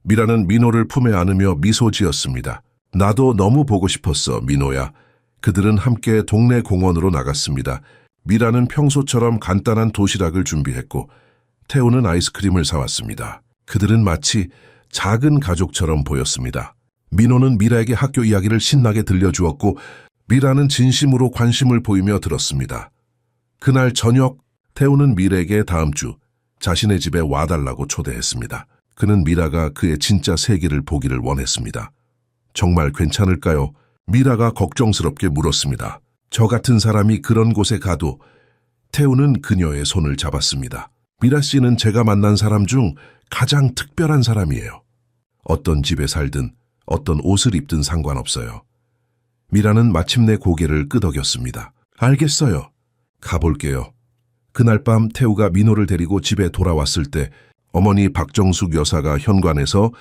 미라는 민호를 품에 안으며 미소 지었습니다. 나도 너무 보고 싶었어, 민호야. 그들은 함께 동네 공원으로 나갔습니다. 미라는 평소처럼 간단한 도시락을 준비했고 태우는 아이스크림을 사왔습니다. 그들은 마치 작은 가족처럼 보였습니다. 민호는 미라에게 학교 이야기를 신나게 들려주었고 미라는 진심으로 관심을 보이며 들었습니다. 그날 저녁 태우는 미라에게 다음 주 자신의 집에 와달라고 초대했습니다. 그는 미라가 그의 진짜 세계를 보기를 원했습니다. 정말 괜찮을까요? 미라가 걱정스럽게 물었습니다. 저 같은 사람이 그런 곳에 가도. 태우는 그녀의 손을 잡았습니다. 미라 씨는 제가 만난 사람 중 가장 특별한 사람이에요. 어떤 집에 살든 어떤 옷을 입든 상관없어요. 미라는 마침내 고개를 끄덕였습니다. 알겠어요. 가볼게요. 그날 밤 태우가 민호를 데리고 집에 돌아왔을 때 어머니 박정숙 여사가 현관에서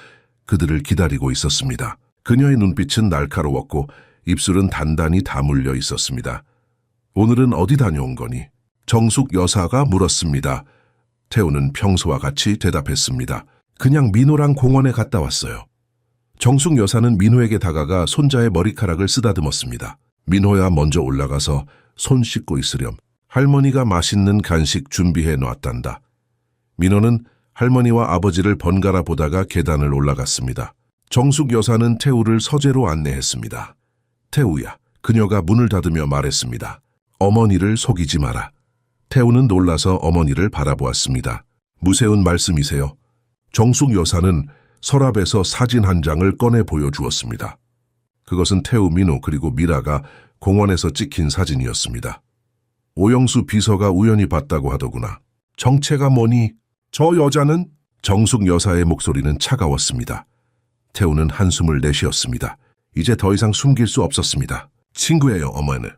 그들을 기다리고 있었습니다. 그녀의 눈빛은 날카로웠고 입술은 단단히 다물려 있었습니다. 오늘은 어디 다녀온 거니? 정숙 여사가 물었습니다. 태우는 평소와 같이 대답했습니다. 그냥 민호랑 공원에 갔다 왔어요. 정숙 여사는 민호에게 다가가 손자의 머리카락을 쓰다듬었습니다. 민호야, 먼저 올라가서 손 씻고 있으렴. 할머니가 맛있는 간식 준비해 놨단다. 민호는 할머니와 아버지를 번갈아 보다가 계단을 올라갔습니다. 정숙 여사는 태우를 서재로 안내했습니다. 태우야, 그녀가 문을 닫으며 말했습니다. 어머니를 속이지 마라. 태우는 놀라서 어머니를 바라보았습니다. 무세운 말씀이세요? 정숙 여사는 서랍에서 사진 한 장을 꺼내 보여주었습니다. 그것은 태우, 민호 그리고 미라가 공원에서 찍힌 사진이었습니다. 오영수 비서가 우연히 봤다고 하더구나. 정체가 뭐니? 저 여자는? 정숙 여사의 목소리는 차가웠습니다. 태우는 한숨을 내쉬었습니다. 이제 더 이상 숨길 수 없었습니다. 친구예요, 어머니.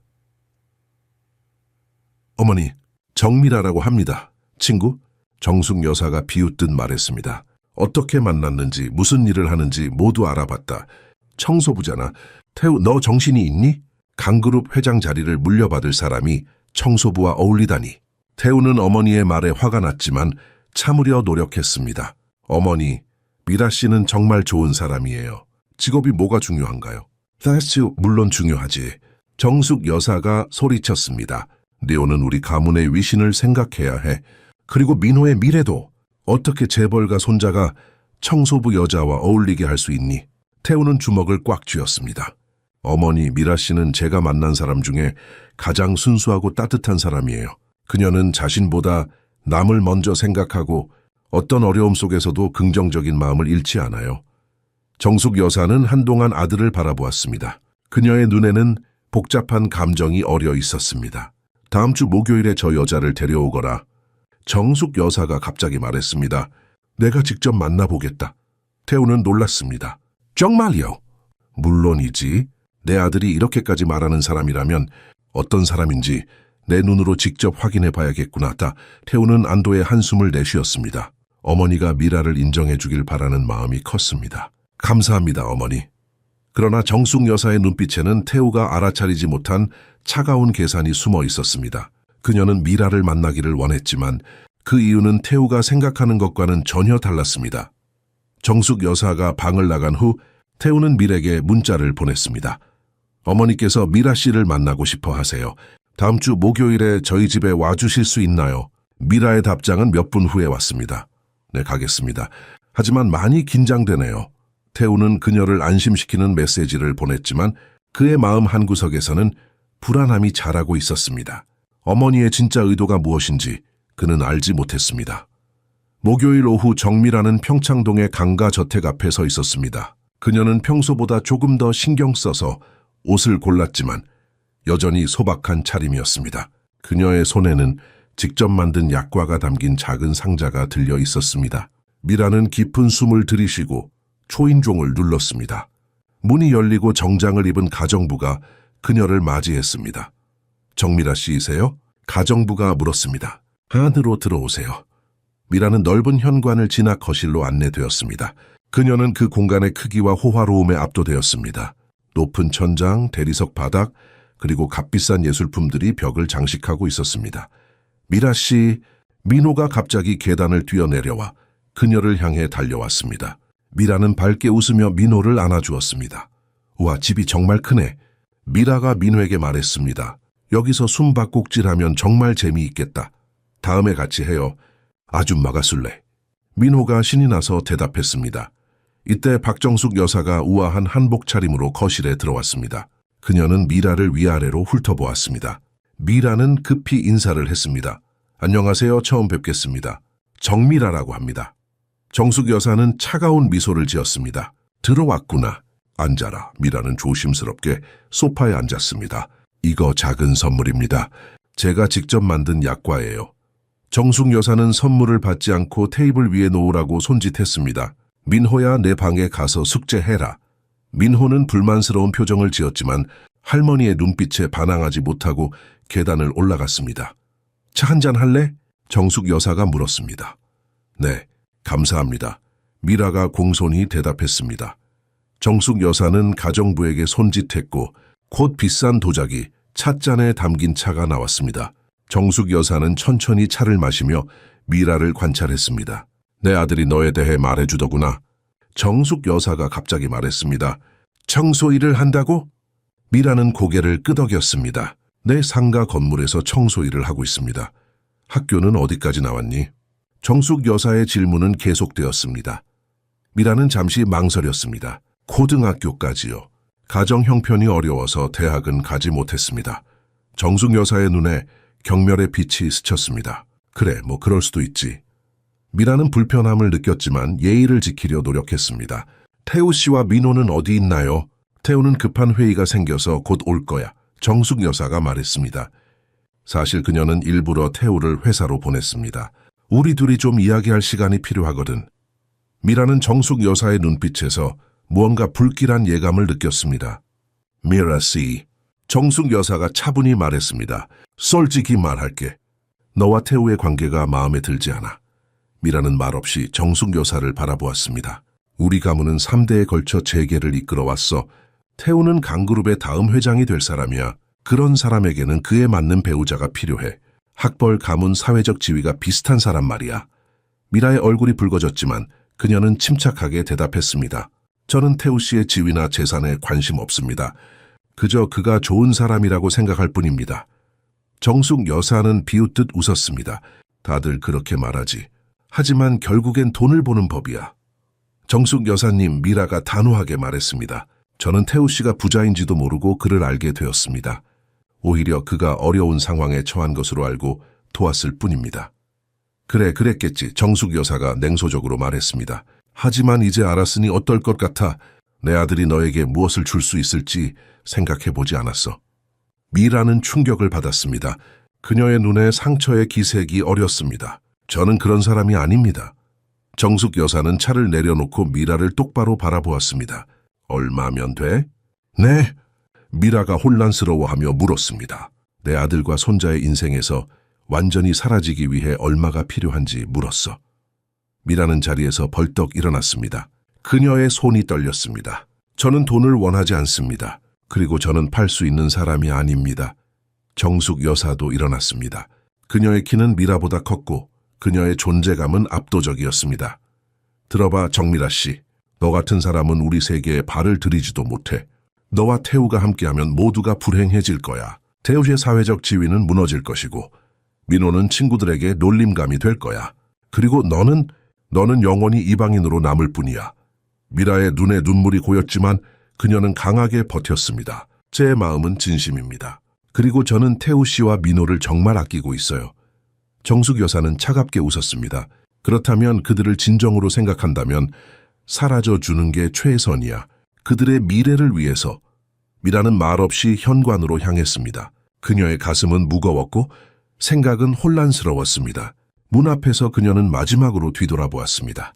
어머니, 정미라라고 합니다. 친구? 정숙 여사가 비웃듯 말했습니다. 어떻게 만났는지 무슨 일을 하는지 모두 알아봤다. 청소부잖아. 태우, 너 정신이 있니? 강그룹 회장 자리를 물려받을 사람이 청소부와 어울리다니. 태우는 어머니의 말에 화가 났지만 참으려 노력했습니다. 어머니, 미라 씨는 정말 좋은 사람이에요. 직업이 뭐가 중요한가요? 사실 물론 중요하지. 정숙 여사가 소리쳤습니다. 네오는 우리 가문의 위신을 생각해야 해. 그리고 민호의 미래도. 어떻게 재벌가 손자가 청소부 여자와 어울리게 할 수 있니? 태우는 주먹을 꽉 쥐었습니다. 어머니, 미라 씨는 제가 만난 사람 중에 가장 순수하고 따뜻한 사람이에요. 그녀는 자신보다 남을 먼저 생각하고 어떤 어려움 속에서도 긍정적인 마음을 잃지 않아요. 정숙 여사는 한동안 아들을 바라보았습니다. 그녀의 눈에는 복잡한 감정이 어려 있었습니다. 다음 주 목요일에 저 여자를 데려오거라. 정숙 여사가 갑자기 말했습니다. 내가 직접 만나보겠다. 태우는 놀랐습니다. 정말요? 물론이지. 내 아들이 이렇게까지 말하는 사람이라면 어떤 사람인지 내 눈으로 직접 확인해 봐야겠구나. 태우는 안도의 한숨을 내쉬었습니다. 어머니가 미라를 인정해 주길 바라는 마음이 컸습니다. 감사합니다, 어머니. 그러나 정숙 여사의 눈빛에는 태우가 알아차리지 못한 차가운 계산이 숨어 있었습니다. 그녀는 미라를 만나기를 원했지만 그 이유는 태우가 생각하는 것과는 전혀 달랐습니다. 정숙 여사가 방을 나간 후 태우는 미라에게 문자를 보냈습니다. 어머니께서 미라 씨를 만나고 싶어 하세요. 다음 주 목요일에 저희 집에 와주실 수 있나요? 미라의 답장은 몇 분 후에 왔습니다. 네, 가겠습니다. 하지만 많이 긴장되네요. 태우는 그녀를 안심시키는 메시지를 보냈지만 그의 마음 한구석에서는 불안함이 자라고 있었습니다. 어머니의 진짜 의도가 무엇인지 그는 알지 못했습니다. 목요일 오후 정미라는 평창동의 강가 저택 앞에 서 있었습니다. 그녀는 평소보다 조금 더 신경 써서 옷을 골랐지만 여전히 소박한 차림이었습니다. 그녀의 손에는 직접 만든 약과가 담긴 작은 상자가 들려 있었습니다. 미라는 깊은 숨을 들이쉬고 초인종을 눌렀습니다. 문이 열리고 정장을 입은 가정부가 그녀를 맞이했습니다. 정미라 씨이세요? 가정부가 물었습니다. 안으로 들어오세요. 미라는 넓은 현관을 지나 거실로 안내되었습니다. 그녀는 그 공간의 크기와 호화로움에 압도되었습니다. 높은 천장, 대리석 바닥, 그리고 값비싼 예술품들이 벽을 장식하고 있었습니다. 미라 씨, 민호가 갑자기 계단을 뛰어내려와 그녀를 향해 달려왔습니다. 미라는 밝게 웃으며 민호를 안아주었습니다. 우와, 집이 정말 크네. 미라가 민호에게 말했습니다. 여기서 숨바꼭질하면 정말 재미있겠다. 다음에 같이 해요. 아줌마가 술래. 민호가 신이 나서 대답했습니다. 이때 박정숙 여사가 우아한 한복 차림으로 거실에 들어왔습니다. 그녀는 미라를 위아래로 훑어보았습니다. 미라는 급히 인사를 했습니다. 안녕하세요. 처음 뵙겠습니다. 정미라라고 합니다. 정숙 여사는 차가운 미소를 지었습니다. 들어왔구나. 앉아라. 미라는 조심스럽게 소파에 앉았습니다. 이거 작은 선물입니다. 제가 직접 만든 약과예요. 정숙 여사는 선물을 받지 않고 테이블 위에 놓으라고 손짓했습니다. 민호야, 내 방에 가서 숙제해라. 민호는 불만스러운 표정을 지었지만 할머니의 눈빛에 반항하지 못하고 계단을 올라갔습니다. 차 한잔 할래? 정숙 여사가 물었습니다. 네, 감사합니다. 미라가 공손히 대답했습니다. 정숙 여사는 가정부에게 손짓했고 곧 비싼 도자기, 찻잔에 담긴 차가 나왔습니다. 정숙 여사는 천천히 차를 마시며 미라를 관찰했습니다. 내 아들이 너에 대해 말해주더구나. 정숙 여사가 갑자기 말했습니다. 청소 일을 한다고? 미라는 고개를 끄덕였습니다. 내 상가 건물에서 청소 일을 하고 있습니다. 학교는 어디까지 나왔니? 정숙 여사의 질문은 계속되었습니다. 미라는 잠시 망설였습니다. 고등학교까지요. 가정 형편이 어려워서 대학은 가지 못했습니다. 정숙 여사의 눈에 경멸의 빛이 스쳤습니다. 그래, 뭐 그럴 수도 있지. 미라는 불편함을 느꼈지만 예의를 지키려 노력했습니다. 태우 씨와 민호는 어디 있나요? 태우는 급한 회의가 생겨서 곧 올 거야. 정숙 여사가 말했습니다. 사실 그녀는 일부러 태우를 회사로 보냈습니다. 우리 둘이 좀 이야기할 시간이 필요하거든. 미라는 정숙 여사의 눈빛에서 무언가 불길한 예감을 느꼈습니다. 미라 씨, 정숙 여사가 차분히 말했습니다. 솔직히 말할게. 너와 태우의 관계가 마음에 들지 않아. 미라는 말없이 정숙 여사를 바라보았습니다. 우리 가문은 3대에 걸쳐 재계를 이끌어왔어. 태우는 강그룹의 다음 회장이 될 사람이야. 그런 사람에게는 그에 맞는 배우자가 필요해. 학벌, 가문, 사회적 지위가 비슷한 사람 말이야. 미라의 얼굴이 붉어졌지만 그녀는 침착하게 대답했습니다. 저는 태우 씨의 지위나 재산에 관심 없습니다. 그저 그가 좋은 사람이라고 생각할 뿐입니다. 정숙 여사는 비웃듯 웃었습니다. 다들 그렇게 말하지. 하지만 결국엔 돈을 보는 법이야. 정숙 여사님, 미라가 단호하게 말했습니다. 저는 태우 씨가 부자인지도 모르고 그를 알게 되었습니다. 오히려 그가 어려운 상황에 처한 것으로 알고 도왔을 뿐입니다. 그래, 그랬겠지. 정숙 여사가 냉소적으로 말했습니다. 하지만 이제 알았으니 어떨 것 같아. 내 아들이 너에게 무엇을 줄 수 있을지 생각해보지 않았어. 미라는 충격을 받았습니다. 그녀의 눈에 상처의 기색이 어렸습니다. 저는 그런 사람이 아닙니다. 정숙 여사는 차를 내려놓고 미라를 똑바로 바라보았습니다. 얼마면 돼? 네. 미라가 혼란스러워하며 물었습니다. 내 아들과 손자의 인생에서 완전히 사라지기 위해 얼마가 필요한지 물었어. 미라는 자리에서 벌떡 일어났습니다. 그녀의 손이 떨렸습니다. 저는 돈을 원하지 않습니다. 그리고 저는 팔 수 있는 사람이 아닙니다. 정숙 여사도 일어났습니다. 그녀의 키는 미라보다 컸고 그녀의 존재감은 압도적이었습니다. 들어봐, 정미라 씨. 너 같은 사람은 우리 세계에 발을 들이지도 못해. 너와 태우가 함께하면 모두가 불행해질 거야. 태우의 사회적 지위는 무너질 것이고 민호는 친구들에게 놀림감이 될 거야. 그리고 너는 영원히 이방인으로 남을 뿐이야. 미라의 눈에 눈물이 고였지만 그녀는 강하게 버텼습니다. 제 마음은 진심입니다. 그리고 저는 태우 씨와 민호를 정말 아끼고 있어요. 정숙 여사는 차갑게 웃었습니다. 그렇다면 그들을 진정으로 생각한다면 사라져주는 게 최선이야. 그들의 미래를 위해서. 미라는 말없이 현관으로 향했습니다. 그녀의 가슴은 무거웠고 생각은 혼란스러웠습니다. 문 앞에서 그녀는 마지막으로 뒤돌아보았습니다.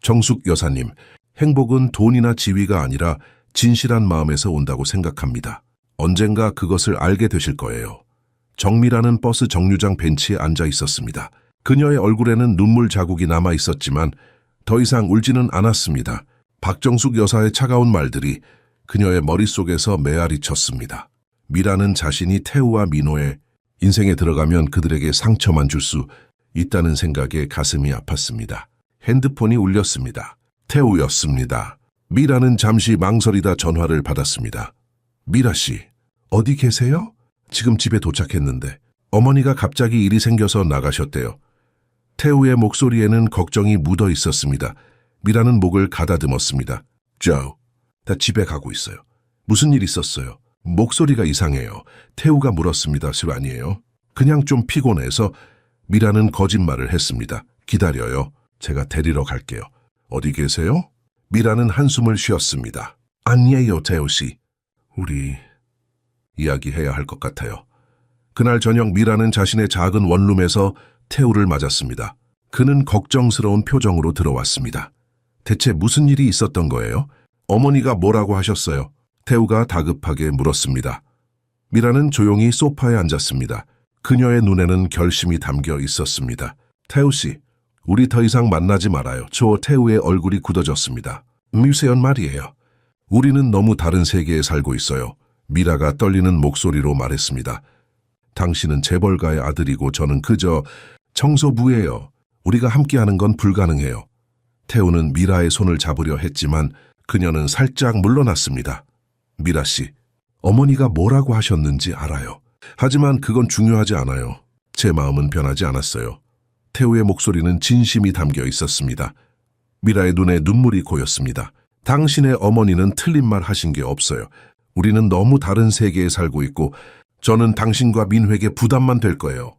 정숙 여사님, 행복은 돈이나 지위가 아니라 진실한 마음에서 온다고 생각합니다. 언젠가 그것을 알게 되실 거예요. 정미라는 버스 정류장 벤치에 앉아 있었습니다. 그녀의 얼굴에는 눈물 자국이 남아 있었지만 더 이상 울지는 않았습니다. 박정숙 여사의 차가운 말들이 그녀의 머릿속에서 메아리 쳤습니다. 미라는 자신이 태우와 민호의 인생에 들어가면 그들에게 상처만 줄 수 있다는 생각에 가슴이 아팠습니다. 핸드폰이 울렸습니다. 태우였습니다. 미라는 잠시 망설이다 전화를 받았습니다. 미라 씨, 어디 계세요? 지금 집에 도착했는데 어머니가 갑자기 일이 생겨서 나가셨대요. 태우의 목소리에는 걱정이 묻어 있었습니다. 미라는 목을 가다듬었습니다. 나 집에 가고 있어요. 무슨 일 있었어요? 목소리가 이상해요. 태우가 물었습니다. 술 아니에요? 그냥 좀 피곤해서. 미라는 거짓말을 했습니다. 기다려요. 제가 데리러 갈게요. 어디 계세요? 미라는 한숨을 쉬었습니다. 아니에요, 태우 씨. 우리 이야기해야 할 것 같아요. 그날 저녁 미라는 자신의 작은 원룸에서 태우를 맞았습니다. 그는 걱정스러운 표정으로 들어왔습니다. 대체 무슨 일이 있었던 거예요? 어머니가 뭐라고 하셨어요? 태우가 다급하게 물었습니다. 미라는 조용히 소파에 앉았습니다. 그녀의 눈에는 결심이 담겨 있었습니다. 태우 씨, 우리 더 이상 만나지 말아요. 태우의 얼굴이 굳어졌습니다. 미세연 말이에요. 우리는 너무 다른 세계에 살고 있어요. 미라가 떨리는 목소리로 말했습니다. 당신은 재벌가의 아들이고 저는 그저 청소부예요. 우리가 함께하는 건 불가능해요. 태우는 미라의 손을 잡으려 했지만 그녀는 살짝 물러났습니다. 미라 씨, 어머니가 뭐라고 하셨는지 알아요. 하지만 그건 중요하지 않아요. 제 마음은 변하지 않았어요. 태우의 목소리는 진심이 담겨 있었습니다. 미라의 눈에 눈물이 고였습니다. 당신의 어머니는 틀린 말 하신 게 없어요. 우리는 너무 다른 세계에 살고 있고 저는 당신과 민회에게 부담만 될 거예요.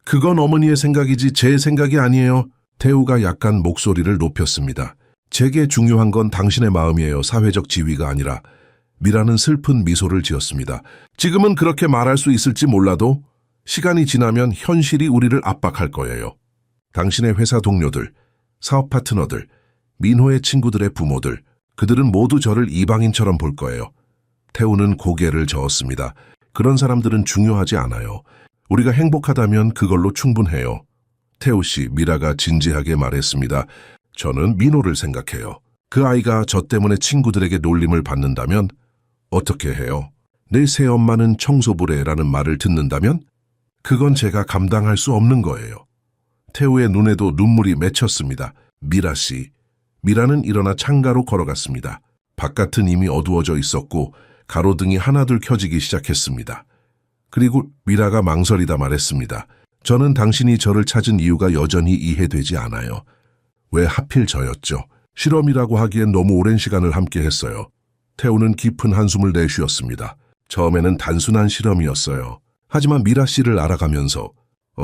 그건 어머니의 생각이지 제 생각이 아니에요. 태우가 약간 목소리를 높였습니다. 제게 중요한 건 당신의 마음이에요. 사회적 지위가 아니라. 미라는 슬픈 미소를 지었습니다. 지금은 그렇게 말할 수 있을지 몰라도 시간이 지나면 현실이 우리를 압박할 거예요. 당신의 회사 동료들, 사업 파트너들, 민호의 친구들의 부모들, 그들은 모두 저를 이방인처럼 볼 거예요. 태우는 고개를 저었습니다. 그런 사람들은 중요하지 않아요. 우리가 행복하다면 그걸로 충분해요. 태우 씨, 미라가 진지하게 말했습니다. 저는 민호를 생각해요. 그 아이가 저 때문에 친구들에게 놀림을 받는다면 어떻게 해요? 내 새엄마는 청소부래라는 말을 듣는다면 그건 제가 감당할 수 없는 거예요. 태우의 눈에도 눈물이 맺혔습니다. 미라 씨. 미라는 일어나 창가로 걸어갔습니다. 바깥은 이미 어두워져 있었고 가로등이 하나둘 켜지기 시작했습니다. 그리고 미라가 망설이다 말했습니다. 저는 당신이 저를 찾은 이유가 여전히 이해되지 않아요. 왜 하필 저였죠? 실험이라고 하기엔 너무 오랜 시간을 함께 했어요. 태우는 깊은 한숨을 내쉬었습니다. 처음에는 단순한 실험이었어요. 하지만 미라 씨를 알아가면서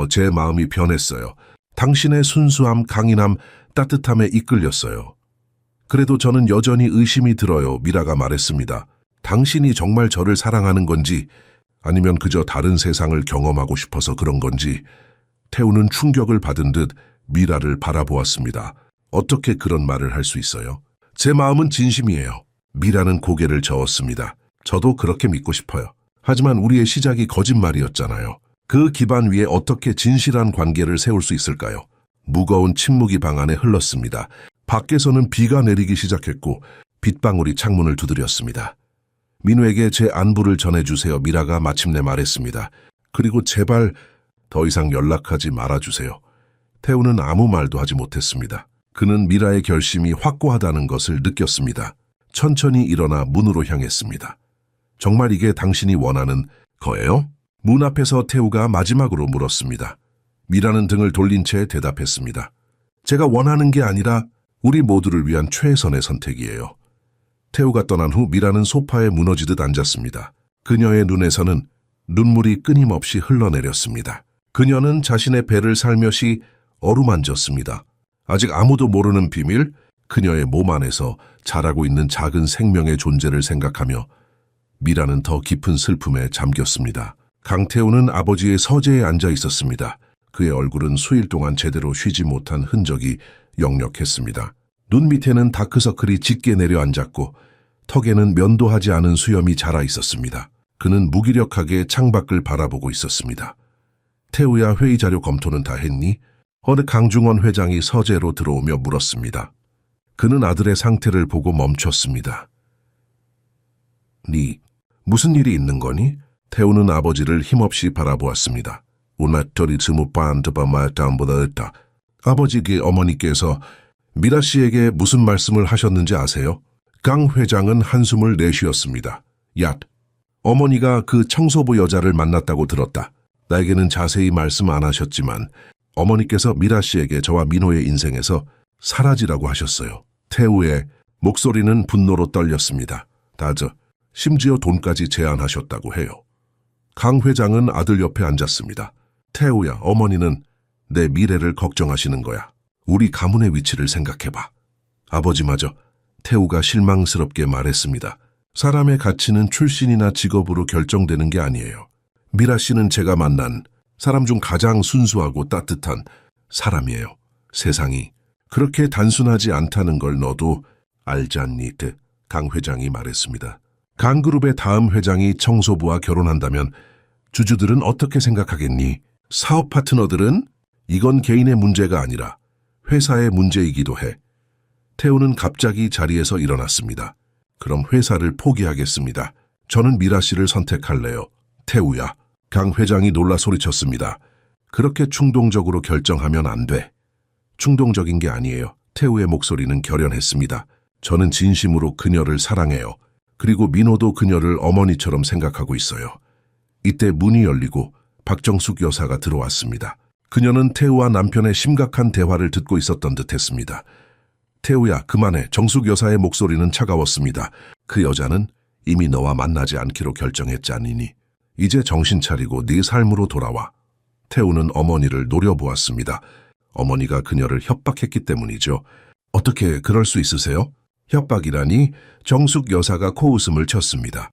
제 마음이 변했어요. 당신의 순수함, 강인함, 따뜻함에 이끌렸어요. 그래도 저는 여전히 의심이 들어요. 미라가 말했습니다. 당신이 정말 저를 사랑하는 건지 아니면 그저 다른 세상을 경험하고 싶어서 그런 건지. 태우는 충격을 받은 듯 미라를 바라보았습니다. 어떻게 그런 말을 할 수 있어요? 제 마음은 진심이에요. 미라는 고개를 저었습니다. 저도 그렇게 믿고 싶어요. 하지만 우리의 시작이 거짓말이었잖아요. 그 기반 위에 어떻게 진실한 관계를 세울 수 있을까요? 무거운 침묵이 방 안에 흘렀습니다. 밖에서는 비가 내리기 시작했고 빗방울이 창문을 두드렸습니다. 민우에게 제 안부를 전해주세요. 미라가 마침내 말했습니다. 그리고 제발 더 이상 연락하지 말아주세요. 태우는 아무 말도 하지 못했습니다. 그는 미라의 결심이 확고하다는 것을 느꼈습니다. 천천히 일어나 문으로 향했습니다. 정말 이게 당신이 원하는 거예요? 문 앞에서 태우가 마지막으로 물었습니다. 미라는 등을 돌린 채 대답했습니다. 제가 원하는 게 아니라 우리 모두를 위한 최선의 선택이에요. 태우가 떠난 후 미라는 소파에 무너지듯 앉았습니다. 그녀의 눈에서는 눈물이 끊임없이 흘러내렸습니다. 그녀는 자신의 배를 살며시 어루만졌습니다. 아직 아무도 모르는 비밀, 그녀의 몸 안에서 자라고 있는 작은 생명의 존재를 생각하며 미라는 더 깊은 슬픔에 잠겼습니다. 강태우는 아버지의 서재에 앉아 있었습니다. 그의 얼굴은 수일 동안 제대로 쉬지 못한 흔적이 역력했습니다. 눈 밑에는 다크서클이 짙게 내려앉았고 턱에는 면도하지 않은 수염이 자라 있었습니다. 그는 무기력하게 창밖을 바라보고 있었습니다. 태우야, 회의 자료 검토는 다 했니? 어느 강중원 회장이 서재로 들어오며 물었습니다. 그는 아들의 상태를 보고 멈췄습니다. 네, 무슨 일이 있는 거니? 태우는 아버지를 힘없이 바라보았습니다. 아버지께 어머니께서 미라 씨에게 무슨 말씀을 하셨는지 아세요? 강 회장은 한숨을 내쉬었습니다. 얏, 어머니가 그 청소부 여자를 만났다고 들었다. 나에게는 자세히 말씀 안 하셨지만 어머니께서 미라 씨에게 저와 민호의 인생에서 사라지라고 하셨어요. 태우의 목소리는 분노로 떨렸습니다. 심지어 돈까지 제안하셨다고 해요. 강 회장은 아들 옆에 앉았습니다. 태우야, 어머니는 내 미래를 걱정하시는 거야. 우리 가문의 위치를 생각해봐. 아버지마저. 태우가 실망스럽게 말했습니다. 사람의 가치는 출신이나 직업으로 결정되는 게 아니에요. 미라 씨는 제가 만난 사람 중 가장 순수하고 따뜻한 사람이에요. 세상이 그렇게 단순하지 않다는 걸 너도 알지 않니? 강 회장이 말했습니다. 강그룹의 다음 회장이 청소부와 결혼한다면 주주들은 어떻게 생각하겠니? 사업 파트너들은? 이건 개인의 문제가 아니라 회사의 문제이기도 해. 태우는 갑자기 자리에서 일어났습니다. 그럼 회사를 포기하겠습니다. 저는 미라 씨를 선택할래요. 태우야. 강 회장이 놀라 소리쳤습니다. 그렇게 충동적으로 결정하면 안 돼. 충동적인 게 아니에요. 태우의 목소리는 결연했습니다. 저는 진심으로 그녀를 사랑해요. 그리고 민호도 그녀를 어머니처럼 생각하고 있어요. 이때 문이 열리고 박정숙 여사가 들어왔습니다. 그녀는 태우와 남편의 심각한 대화를 듣고 있었던 듯했습니다. 태우야, 그만해. 정숙 여사의 목소리는 차가웠습니다. 그 여자는 이미 너와 만나지 않기로 결정했지 않으니 이제 정신 차리고 네 삶으로 돌아와. 태우는 어머니를 노려보았습니다. 어머니가 그녀를 협박했기 때문이죠. 어떻게 그럴 수 있으세요? 협박이라니? 정숙 여사가 코웃음을 쳤습니다.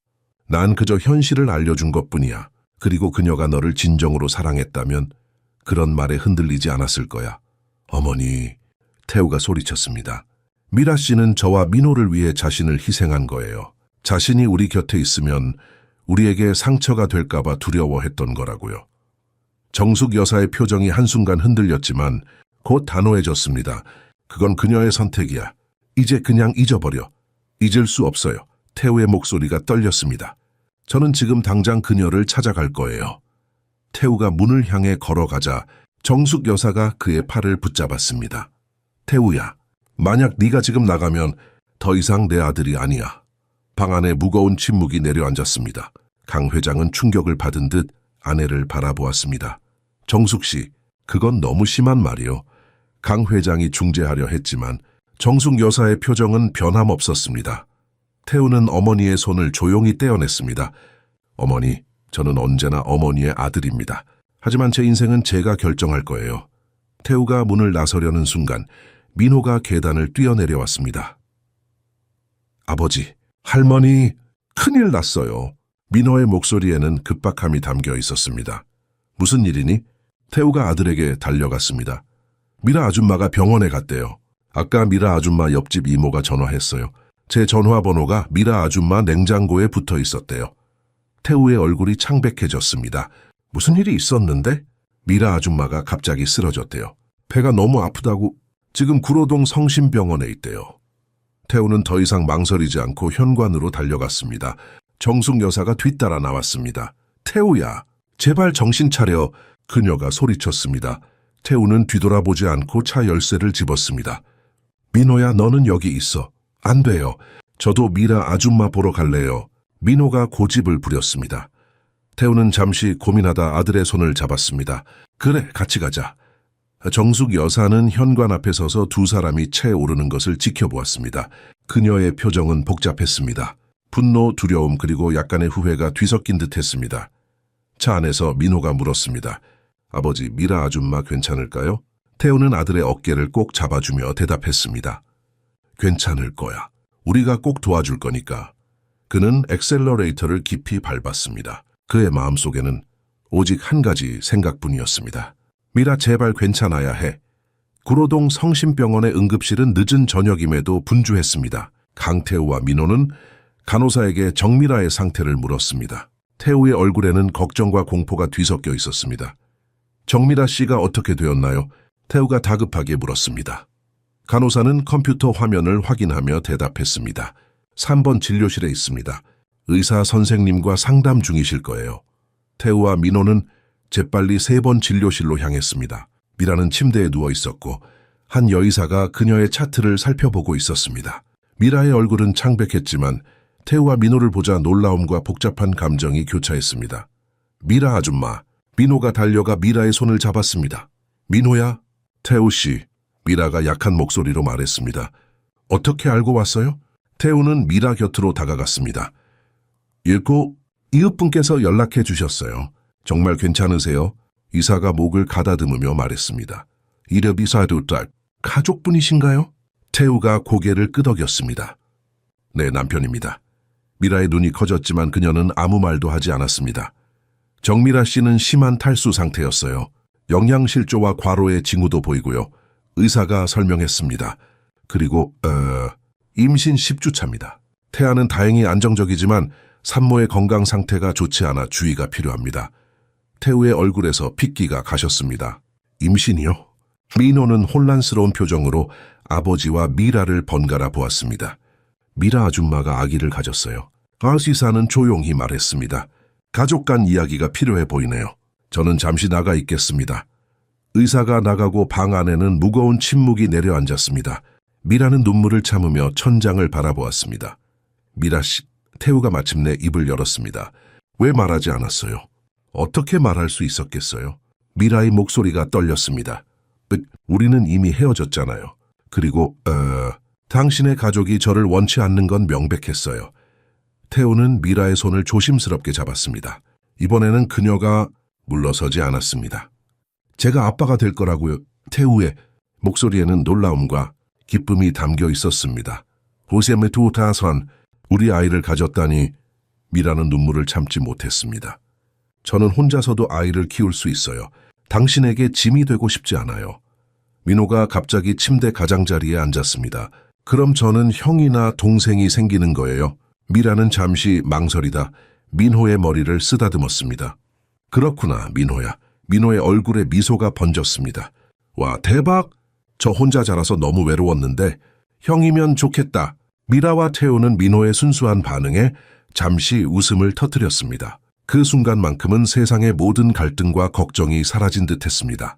난 그저 현실을 알려준 것뿐이야. 그리고 그녀가 너를 진정으로 사랑했다면 그런 말에 흔들리지 않았을 거야. 어머니, 태우가 소리쳤습니다. 미라 씨는 저와 민호를 위해 자신을 희생한 거예요. 자신이 우리 곁에 있으면 우리에게 상처가 될까봐 두려워했던 거라고요. 정숙 여사의 표정이 한순간 흔들렸지만 곧 단호해졌습니다. 그건 그녀의 선택이야. 이제 그냥 잊어버려. 잊을 수 없어요. 태우의 목소리가 떨렸습니다. 저는 지금 당장 그녀를 찾아갈 거예요. 태우가 문을 향해 걸어가자 정숙 여사가 그의 팔을 붙잡았습니다. 태우야, 만약 네가 지금 나가면 더 이상 내 아들이 아니야. 방 안에 무거운 침묵이 내려앉았습니다. 강 회장은 충격을 받은 듯 아내를 바라보았습니다. 정숙 씨, 그건 너무 심한 말이요. 강 회장이 중재하려 했지만 정숙 여사의 표정은 변함없었습니다. 태우는 어머니의 손을 조용히 떼어냈습니다. 어머니, 저는 언제나 어머니의 아들입니다. 하지만 제 인생은 제가 결정할 거예요. 태우가 문을 나서려는 순간 민호가 계단을 뛰어내려왔습니다. 아버지, 할머니, 큰일 났어요. 민호의 목소리에는 급박함이 담겨 있었습니다. 무슨 일이니? 태우가 아들에게 달려갔습니다. 미라 아줌마가 병원에 갔대요. 아까 미라 아줌마 옆집 이모가 전화했어요. 제 전화번호가 미라 아줌마 냉장고에 붙어 있었대요. 태우의 얼굴이 창백해졌습니다. 무슨 일이 있었는데? 미라 아줌마가 갑자기 쓰러졌대요. 배가 너무 아프다고 지금 구로동 성심병원에 있대요. 태우는 더 이상 망설이지 않고 현관으로 달려갔습니다. 정숙 여사가 뒤따라 나왔습니다. 태우야, 제발 정신 차려. 그녀가 소리쳤습니다. 태우는 뒤돌아보지 않고 차 열쇠를 집었습니다. 민호야, 너는 여기 있어. 안 돼요. 저도 미라 아줌마 보러 갈래요. 민호가 고집을 부렸습니다. 태우는 잠시 고민하다 아들의 손을 잡았습니다. 그래, 같이 가자. 정숙 여사는 현관 앞에 서서 두 사람이 채 오르는 것을 지켜보았습니다. 그녀의 표정은 복잡했습니다. 분노, 두려움 그리고 약간의 후회가 뒤섞인 듯했습니다. 차 안에서 민호가 물었습니다. 아버지, 미라 아줌마 괜찮을까요? 태우는 아들의 어깨를 꼭 잡아주며 대답했습니다. 괜찮을 거야. 우리가 꼭 도와줄 거니까. 그는 엑셀러레이터를 깊이 밟았습니다. 그의 마음속에는 오직 한 가지 생각뿐이었습니다. 미라, 제발 괜찮아야 해. 구로동 성심병원의 응급실은 늦은 저녁임에도 분주했습니다. 강태우와 민호는 간호사에게 정미라의 상태를 물었습니다. 태우의 얼굴에는 걱정과 공포가 뒤섞여 있었습니다. 정미라 씨가 어떻게 되었나요? 태우가 다급하게 물었습니다. 간호사는 컴퓨터 화면을 확인하며 대답했습니다. 3번 진료실에 있습니다. 의사 선생님과 상담 중이실 거예요. 태우와 민호는 재빨리 3번 진료실로 향했습니다. 미라는 침대에 누워 있었고 한 여의사가 그녀의 차트를 살펴보고 있었습니다. 미라의 얼굴은 창백했지만 태우와 민호를 보자 놀라움과 복잡한 감정이 교차했습니다. 미라 아줌마, 민호가 달려가 미라의 손을 잡았습니다. 민호야, 태우 씨, 미라가 약한 목소리로 말했습니다. 어떻게 알고 왔어요? 태우는 미라 곁으로 다가갔습니다. 읽고 이웃분께서 연락해 주셨어요. 정말 괜찮으세요? 의사가 목을 가다듬으며 말했습니다. 이름이 사두딸, 가족분이신가요? 태우가 고개를 끄덕였습니다. 네, 남편입니다. 미라의 눈이 커졌지만 그녀는 아무 말도 하지 않았습니다. 정미라 씨는 심한 탈수 상태였어요. 영양실조와 과로의 징후도 보이고요. 의사가 설명했습니다. 그리고 임신 10주차입니다. 태아는 다행히 안정적이지만 산모의 건강 상태가 좋지 않아 주의가 필요합니다. 태우의 얼굴에서 핏기가 가셨습니다. 임신이요? 민호는 혼란스러운 표정으로 아버지와 미라를 번갈아 보았습니다. 미라 아줌마가 아기를 가졌어요. 의사는 조용히 말했습니다. 가족 간 이야기가 필요해 보이네요. 저는 잠시 나가 있겠습니다. 의사가 나가고 방 안에는 무거운 침묵이 내려앉았습니다. 미라는 눈물을 참으며 천장을 바라보았습니다. 미라 씨, 태우가 마침내 입을 열었습니다. 왜 말하지 않았어요? 어떻게 말할 수 있었겠어요? 미라의 목소리가 떨렸습니다. 우리는 이미 헤어졌잖아요. 그리고 당신의 가족이 저를 원치 않는 건 명백했어요. 태우는 미라의 손을 조심스럽게 잡았습니다. 이번에는 그녀가 물러서지 않았습니다. 제가 아빠가 될 거라고요. 태우의 목소리에는 놀라움과 기쁨이 담겨 있었습니다. 오세메투타선, 우리 아이를 가졌다니. 미라는 눈물을 참지 못했습니다. 저는 혼자서도 아이를 키울 수 있어요. 당신에게 짐이 되고 싶지 않아요. 민호가 갑자기 침대 가장자리에 앉았습니다. 그럼 저는 형이나 동생이 생기는 거예요. 미라는 잠시 망설이다 민호의 머리를 쓰다듬었습니다. 그렇구나, 민호야. 민호의 얼굴에 미소가 번졌습니다. 와, 대박! 저 혼자 자라서 너무 외로웠는데 형이면 좋겠다. 미라와 태우는 민호의 순수한 반응에 잠시 웃음을 터뜨렸습니다. 그 순간만큼은 세상의 모든 갈등과 걱정이 사라진 듯했습니다.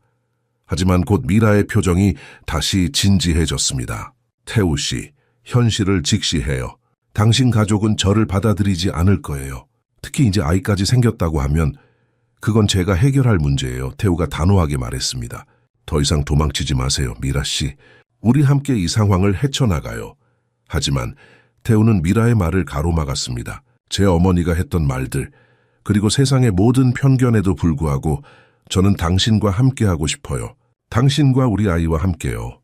하지만 곧 미라의 표정이 다시 진지해졌습니다. 태우 씨, 현실을 직시해요. 당신 가족은 저를 받아들이지 않을 거예요. 특히 이제 아이까지 생겼다고 하면 그건 제가 해결할 문제예요. 태우가 단호하게 말했습니다. 더 이상 도망치지 마세요, 미라 씨. 우리 함께 이 상황을 헤쳐나가요. 하지만 태우는 미라의 말을 가로막았습니다. 제 어머니가 했던 말들, 그리고 세상의 모든 편견에도 불구하고 저는 당신과 함께하고 싶어요. 당신과 우리 아이와 함께요.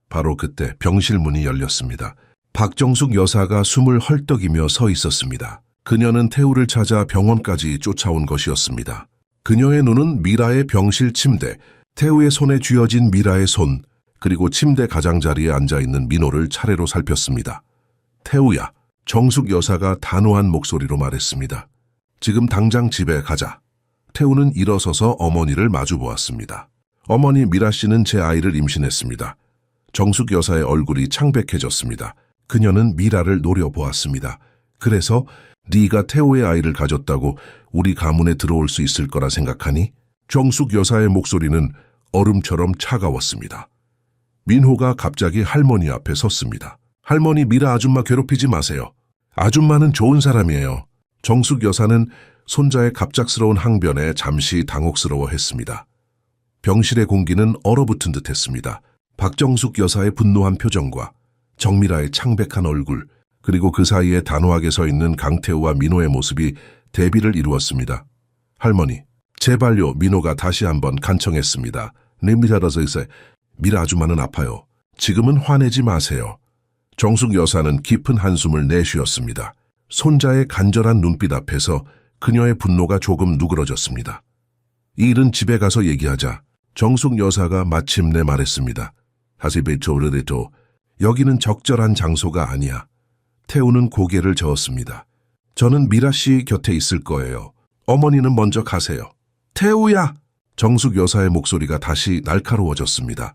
바로 그때 병실 문이 열렸습니다. 박정숙 여사가 숨을 헐떡이며 서 있었습니다. 그녀는 태우를 찾아 병원까지 쫓아온 것이었습니다. 그녀의 눈은 미라의 병실 침대, 태우의 손에 쥐어진 미라의 손, 그리고 침대 가장자리에 앉아있는 민호를 차례로 살폈습니다. 태우야, 정숙 여사가 단호한 목소리로 말했습니다. 지금 당장 집에 가자. 태우는 일어서서 어머니를 마주보았습니다. 어머니 미라 씨는 제 아이를 임신했습니다. 정숙 여사의 얼굴이 창백해졌습니다. 그녀는 미라를 노려보았습니다. 그래서 네가 태우의 아이를 가졌다고 우리 가문에 들어올 수 있을 거라 생각하니? 정숙 여사의 목소리는 얼음처럼 차가웠습니다. 민호가 갑자기 할머니 앞에 섰습니다. 할머니, 미라 아줌마 괴롭히지 마세요. 아줌마는 좋은 사람이에요. 정숙 여사는 손자의 갑작스러운 항변에 잠시 당혹스러워했습니다. 병실의 공기는 얼어붙은 듯했습니다. 박정숙 여사의 분노한 표정과 정미라의 창백한 얼굴, 그리고 그 사이에 단호하게 서 있는 강태우와 민호의 모습이 대비를 이루었습니다. 할머니, 제발요. 민호가 다시 한번 간청했습니다. 네, 미라 아줌마는 아파요. 지금은 화내지 마세요. 정숙 여사는 깊은 한숨을 내쉬었습니다. 손자의 간절한 눈빛 앞에서 그녀의 분노가 조금 누그러졌습니다. 이 일은 집에 가서 얘기하자. 정숙 여사가 마침내 말했습니다. 하시베토르레토, 여기는 적절한 장소가 아니야. 태우는 고개를 저었습니다. 저는 미라 씨 곁에 있을 거예요. 어머니는 먼저 가세요. 태우야! 정숙 여사의 목소리가 다시 날카로워졌습니다.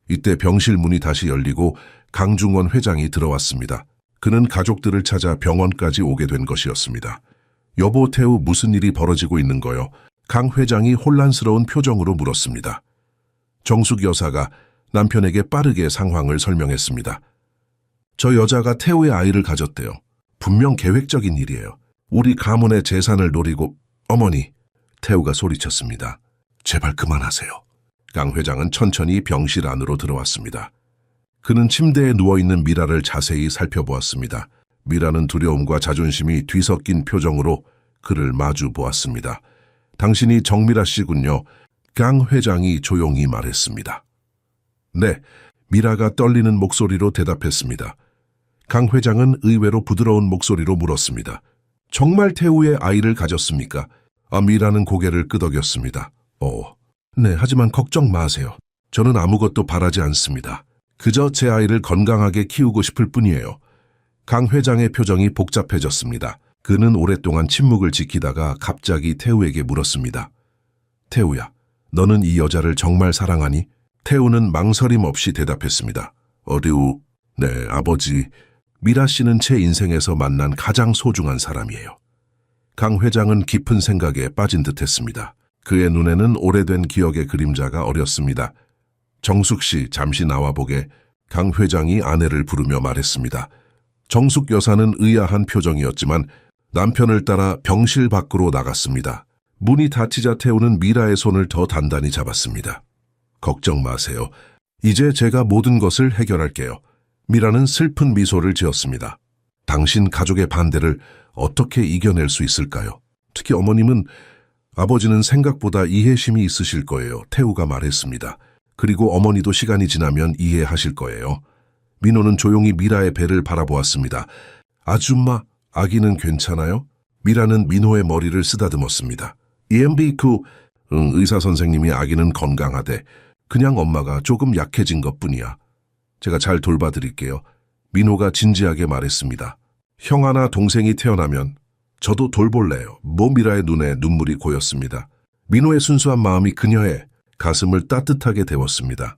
이때 병실 문이 다시 열리고 강중원 회장이 들어왔습니다. 그는 가족들을 찾아 병원까지 오게 된 것이었습니다. 여보, 태우, 무슨 일이 벌어지고 있는 거요? 강 회장이 혼란스러운 표정으로 물었습니다. 정숙 여사가 남편에게 빠르게 상황을 설명했습니다. 저 여자가 태우의 아이를 가졌대요. 분명 계획적인 일이에요. 우리 가문의 재산을 노리고. 어머니, 태우가 소리쳤습니다. 제발 그만하세요. 강 회장은 천천히 병실 안으로 들어왔습니다. 그는 침대에 누워있는 미라를 자세히 살펴보았습니다. 미라는 두려움과 자존심이 뒤섞인 표정으로 그를 마주 보았습니다. 당신이 정미라 씨군요. 강 회장이 조용히 말했습니다. 네, 미라가 떨리는 목소리로 대답했습니다. 강 회장은 의외로 부드러운 목소리로 물었습니다. 정말 태우의 아이를 가졌습니까? 미라는 고개를 끄덕였습니다. 네, 하지만 걱정 마세요. 저는 아무것도 바라지 않습니다. 그저 제 아이를 건강하게 키우고 싶을 뿐이에요. 강 회장의 표정이 복잡해졌습니다. 그는 오랫동안 침묵을 지키다가 갑자기 태우에게 물었습니다. 태우야, 너는 이 여자를 정말 사랑하니? 태우는 망설임 없이 대답했습니다. 네, 아버지. 미라 씨는 제 인생에서 만난 가장 소중한 사람이에요. 강 회장은 깊은 생각에 빠진 듯했습니다. 그의 눈에는 오래된 기억의 그림자가 어렸습니다. 정숙 씨, 잠시 나와보게. 강 회장이 아내를 부르며 말했습니다. 정숙 여사는 의아한 표정이었지만 남편을 따라 병실 밖으로 나갔습니다. 문이 닫히자 태우는 미라의 손을 더 단단히 잡았습니다. 걱정 마세요. 이제 제가 모든 것을 해결할게요. 미라는 슬픈 미소를 지었습니다. 당신 가족의 반대를 어떻게 이겨낼 수 있을까요? 특히 어머님은, 아버지는 생각보다 이해심이 있으실 거예요. 태우가 말했습니다. 그리고 어머니도 시간이 지나면 이해하실 거예요. 민호는 조용히 미라의 배를 바라보았습니다. 아줌마, 아기는 괜찮아요? 미라는 민호의 머리를 쓰다듬었습니다. 의사 선생님이 아기는 건강하대. 그냥 엄마가 조금 약해진 것뿐이야. 제가 잘 돌봐드릴게요. 민호가 진지하게 말했습니다. 형 하나 동생이 태어나면 저도 돌볼래요. 미라의 눈에 눈물이 고였습니다. 민호의 순수한 마음이 그녀의 가슴을 따뜻하게 데웠습니다.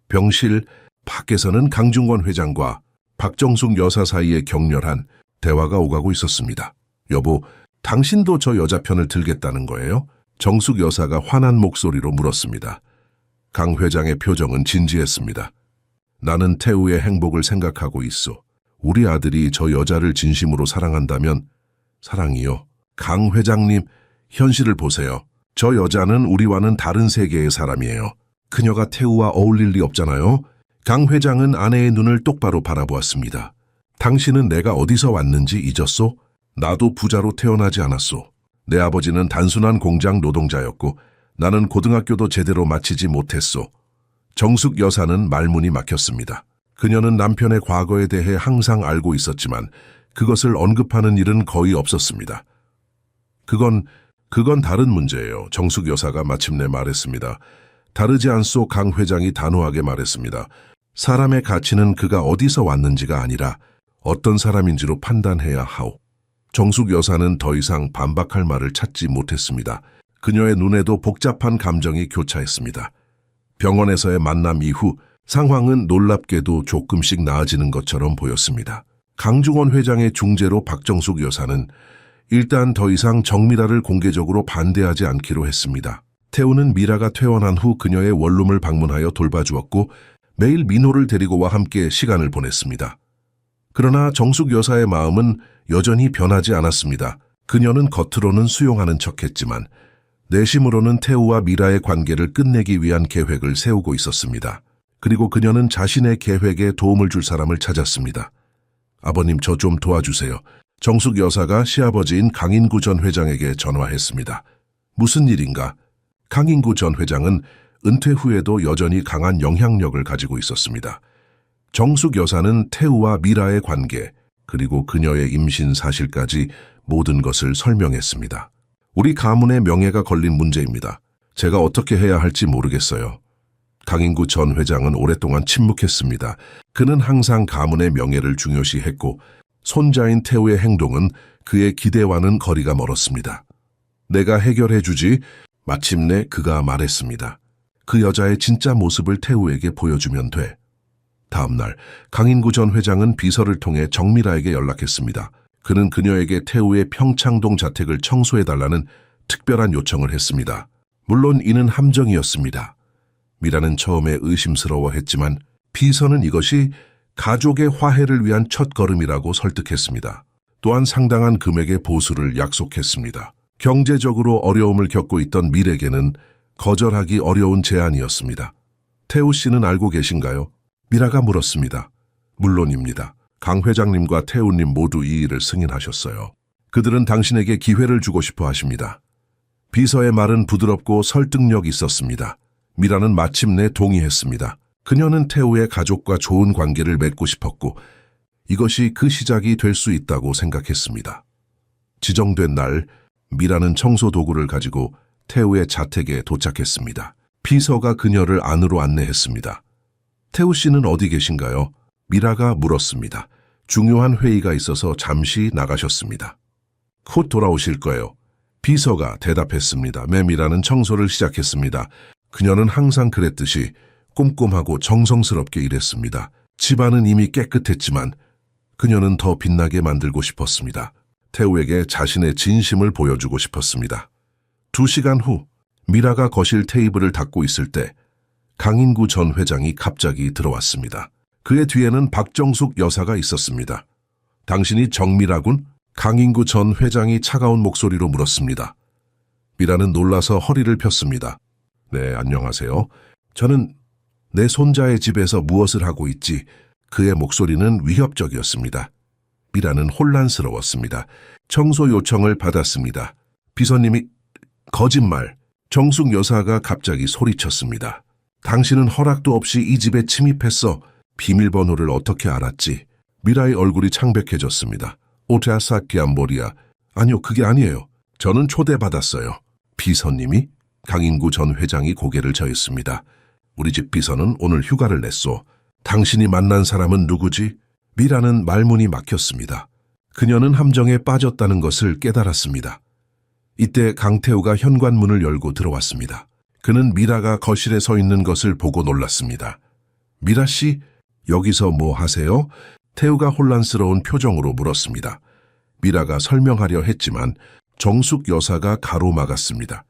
병실 밖에서는 강중권 회장과 박정숙 여사 사이에 격렬한 대화가 오가고 있었습니다. 여보, 당신도 저 여자 편을 들겠다는 거예요? 정숙 여사가 화난 목소리로 물었습니다. 강 회장의 표정은 진지했습니다. 나는 태우의 행복을 생각하고 있어. 우리 아들이 저 여자를 진심으로 사랑한다면 사랑이요. 강 회장님, 현실을 보세요. 저 여자는 우리와는 다른 세계의 사람이에요. 그녀가 태우와 어울릴 리 없잖아요. 강 회장은 아내의 눈을 똑바로 바라보았습니다. 당신은 내가 어디서 왔는지 잊었소? 나도 부자로 태어나지 않았소. 내 아버지는 단순한 공장 노동자였고 나는 고등학교도 제대로 마치지 못했소. 정숙 여사는 말문이 막혔습니다. 그녀는 남편의 과거에 대해 항상 알고 있었지만 그것을 언급하는 일은 거의 없었습니다. 그건 다른 문제예요. 정숙 여사가 마침내 말했습니다. 다르지 않소. 강 회장이 단호하게 말했습니다. 사람의 가치는 그가 어디서 왔는지가 아니라 어떤 사람인지로 판단해야 하오. 정숙 여사는 더 이상 반박할 말을 찾지 못했습니다. 그녀의 눈에도 복잡한 감정이 교차했습니다. 병원에서의 만남 이후 상황은 놀랍게도 조금씩 나아지는 것처럼 보였습니다. 강중원 회장의 중재로 박정숙 여사는 일단 더 이상 정미라를 공개적으로 반대하지 않기로 했습니다. 태우는 미라가 퇴원한 후 그녀의 원룸을 방문하여 돌봐주었고 매일 민호를 데리고와 함께 시간을 보냈습니다. 그러나 정숙 여사의 마음은 여전히 변하지 않았습니다. 그녀는 겉으로는 수용하는 척했지만 내심으로는 태우와 미라의 관계를 끝내기 위한 계획을 세우고 있었습니다. 그리고 그녀는 자신의 계획에 도움을 줄 사람을 찾았습니다. 아버님, 저 좀 도와주세요. 정숙 여사가 시아버지인 강인구 전 회장에게 전화했습니다. 무슨 일인가? 강인구 전 회장은 은퇴 후에도 여전히 강한 영향력을 가지고 있었습니다. 정숙 여사는 태우와 미라의 관계, 그리고 그녀의 임신 사실까지 모든 것을 설명했습니다. 우리 가문의 명예가 걸린 문제입니다. 제가 어떻게 해야 할지 모르겠어요. 강인구 전 회장은 오랫동안 침묵했습니다. 그는 항상 가문의 명예를 중요시했고 손자인 태우의 행동은 그의 기대와는 거리가 멀었습니다. 내가 해결해 주지. 마침내 그가 말했습니다. 그 여자의 진짜 모습을 태우에게 보여주면 돼. 다음 날 강인구 전 회장은 비서를 통해 정미라에게 연락했습니다. 그는 그녀에게 태우의 평창동 자택을 청소해달라는 특별한 요청을 했습니다. 물론 이는 함정이었습니다. 미라는 처음에 의심스러워했지만 비서는 이것이 가족의 화해를 위한 첫걸음이라고 설득했습니다. 또한 상당한 금액의 보수를 약속했습니다. 경제적으로 어려움을 겪고 있던 밀에게는 거절하기 어려운 제안이었습니다. 태우 씨는 알고 계신가요? 미라가 물었습니다. 물론입니다. 강 회장님과 태우님 모두 이 일을 승인하셨어요. 그들은 당신에게 기회를 주고 싶어 하십니다. 비서의 말은 부드럽고 설득력 있었습니다. 미라는 마침내 동의했습니다. 그녀는 태우의 가족과 좋은 관계를 맺고 싶었고 이것이 그 시작이 될 수 있다고 생각했습니다. 지정된 날 미라는 청소 도구를 가지고 태우의 자택에 도착했습니다. 비서가 그녀를 안으로 안내했습니다. 태우 씨는 어디 계신가요? 미라가 물었습니다. 중요한 회의가 있어서 잠시 나가셨습니다. 곧 돌아오실 거예요. 비서가 대답했습니다. 미라는 청소를 시작했습니다. 그녀는 항상 그랬듯이 꼼꼼하고 정성스럽게 일했습니다. 집안은 이미 깨끗했지만 그녀는 더 빛나게 만들고 싶었습니다. 태우에게 자신의 진심을 보여주고 싶었습니다. 2시간 후 미라가 거실 테이블을 닦고 있을 때 강인구 전 회장이 갑자기 들어왔습니다. 그의 뒤에는 박정숙 여사가 있었습니다. 당신이 정미라군? 강인구 전 회장이 차가운 목소리로 물었습니다. 미라는 놀라서 허리를 폈습니다. 네, 안녕하세요. 저는 내 손자의 집에서 무엇을 하고 있지? 그의 목소리는 위협적이었습니다. 미라는 혼란스러웠습니다. 청소 요청을 받았습니다. 비서님이 거짓말. 정숙 여사가 갑자기 소리쳤습니다. 당신은 허락도 없이 이 집에 침입했어. 비밀번호를 어떻게 알았지? 미라의 얼굴이 창백해졌습니다. 오테아사키암보리아. 아니요, 그게 아니에요. 저는 초대받았어요. 비서님이? 강인구 전 회장이 고개를 저었습니다. 우리 집 비서는 오늘 휴가를 냈소. 당신이 만난 사람은 누구지? 미라는 말문이 막혔습니다. 그녀는 함정에 빠졌다는 것을 깨달았습니다. 이때 강태우가 현관문을 열고 들어왔습니다. 그는 미라가 거실에 서 있는 것을 보고 놀랐습니다. 미라 씨, 여기서 뭐 하세요? 태우가 혼란스러운 표정으로 물었습니다. 미라가 설명하려 했지만 정숙 여사가 가로막았습니다.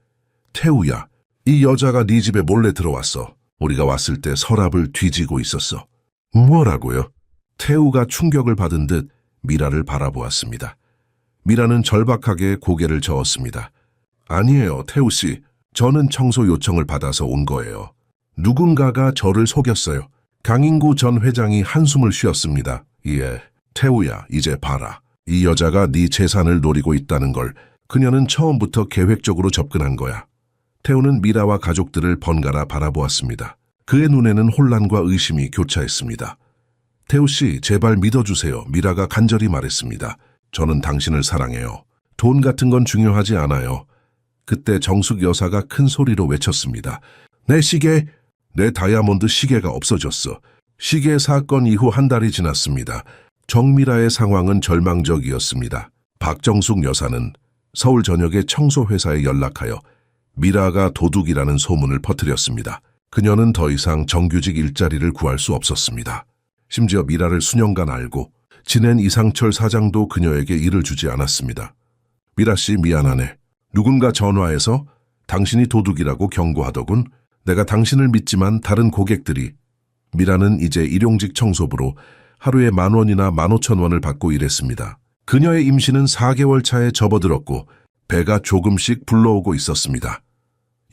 태우야, 이 여자가 네 집에 몰래 들어왔어. 우리가 왔을 때 서랍을 뒤지고 있었어. 뭐라고요? 태우가 충격을 받은 듯 미라를 바라보았습니다. 미라는 절박하게 고개를 저었습니다. 아니에요, 태우 씨. 저는 청소 요청을 받아서 온 거예요. 누군가가 저를 속였어요. 강인구 전 회장이 한숨을 쉬었습니다. 예, 태우야, 이제 봐라. 이 여자가 네 재산을 노리고 있다는 걸 그녀는 처음부터 계획적으로 접근한 거야. 태우는 미라와 가족들을 번갈아 바라보았습니다. 그의 눈에는 혼란과 의심이 교차했습니다. 태우 씨, 제발 믿어주세요. 미라가 간절히 말했습니다. 저는 당신을 사랑해요. 돈 같은 건 중요하지 않아요. 그때 정숙 여사가 큰 소리로 외쳤습니다. 내 시계, 내 다이아몬드 시계가 없어졌어. 시계 사건 이후 한 달이 지났습니다. 정미라의 상황은 절망적이었습니다. 박정숙 여사는 서울 전역의 청소회사에 연락하여 미라가 도둑이라는 소문을 퍼뜨렸습니다. 그녀는 더 이상 정규직 일자리를 구할 수 없었습니다. 심지어 미라를 수년간 알고 지낸 이상철 사장도 그녀에게 일을 주지 않았습니다. 미라 씨, 미안하네. 누군가 전화해서 당신이 도둑이라고 경고하더군. 내가 당신을 믿지만 다른 고객들이. 미라는 이제 일용직 청소부로 하루에 10,000원이나 15,000원을 받고 일했습니다. 그녀의 임신은 4개월 차에 접어들었고 배가 조금씩 불러오고 있었습니다.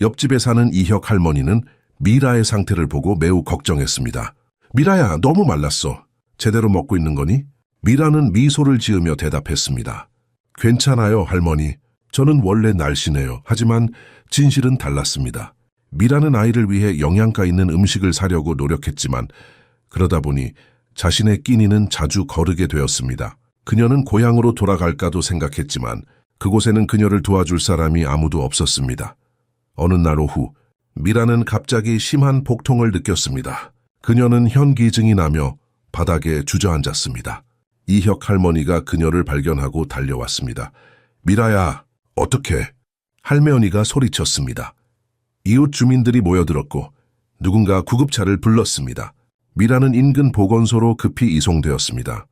옆집에 사는 이혁 할머니는 미라의 상태를 보고 매우 걱정했습니다. 미라야, 너무 말랐어. 제대로 먹고 있는 거니? 미라는 미소를 지으며 대답했습니다. 괜찮아요, 할머니. 저는 원래 날씬해요. 하지만 진실은 달랐습니다. 미라는 아이를 위해 영양가 있는 음식을 사려고 노력했지만 그러다 보니 자신의 끼니는 자주 거르게 되었습니다. 그녀는 고향으로 돌아갈까도 생각했지만 그곳에는 그녀를 도와줄 사람이 아무도 없었습니다. 어느 날 오후 미라는 갑자기 심한 복통을 느꼈습니다. 그녀는 현기증이 나며 바닥에 주저앉았습니다. 이혁 할머니가 그녀를 발견하고 달려왔습니다. 미라야, 어떡해? 할머니가 소리쳤습니다. 이웃 주민들이 모여들었고 누군가 구급차를 불렀습니다. 미라는 인근 보건소로 급히 이송되었습니다.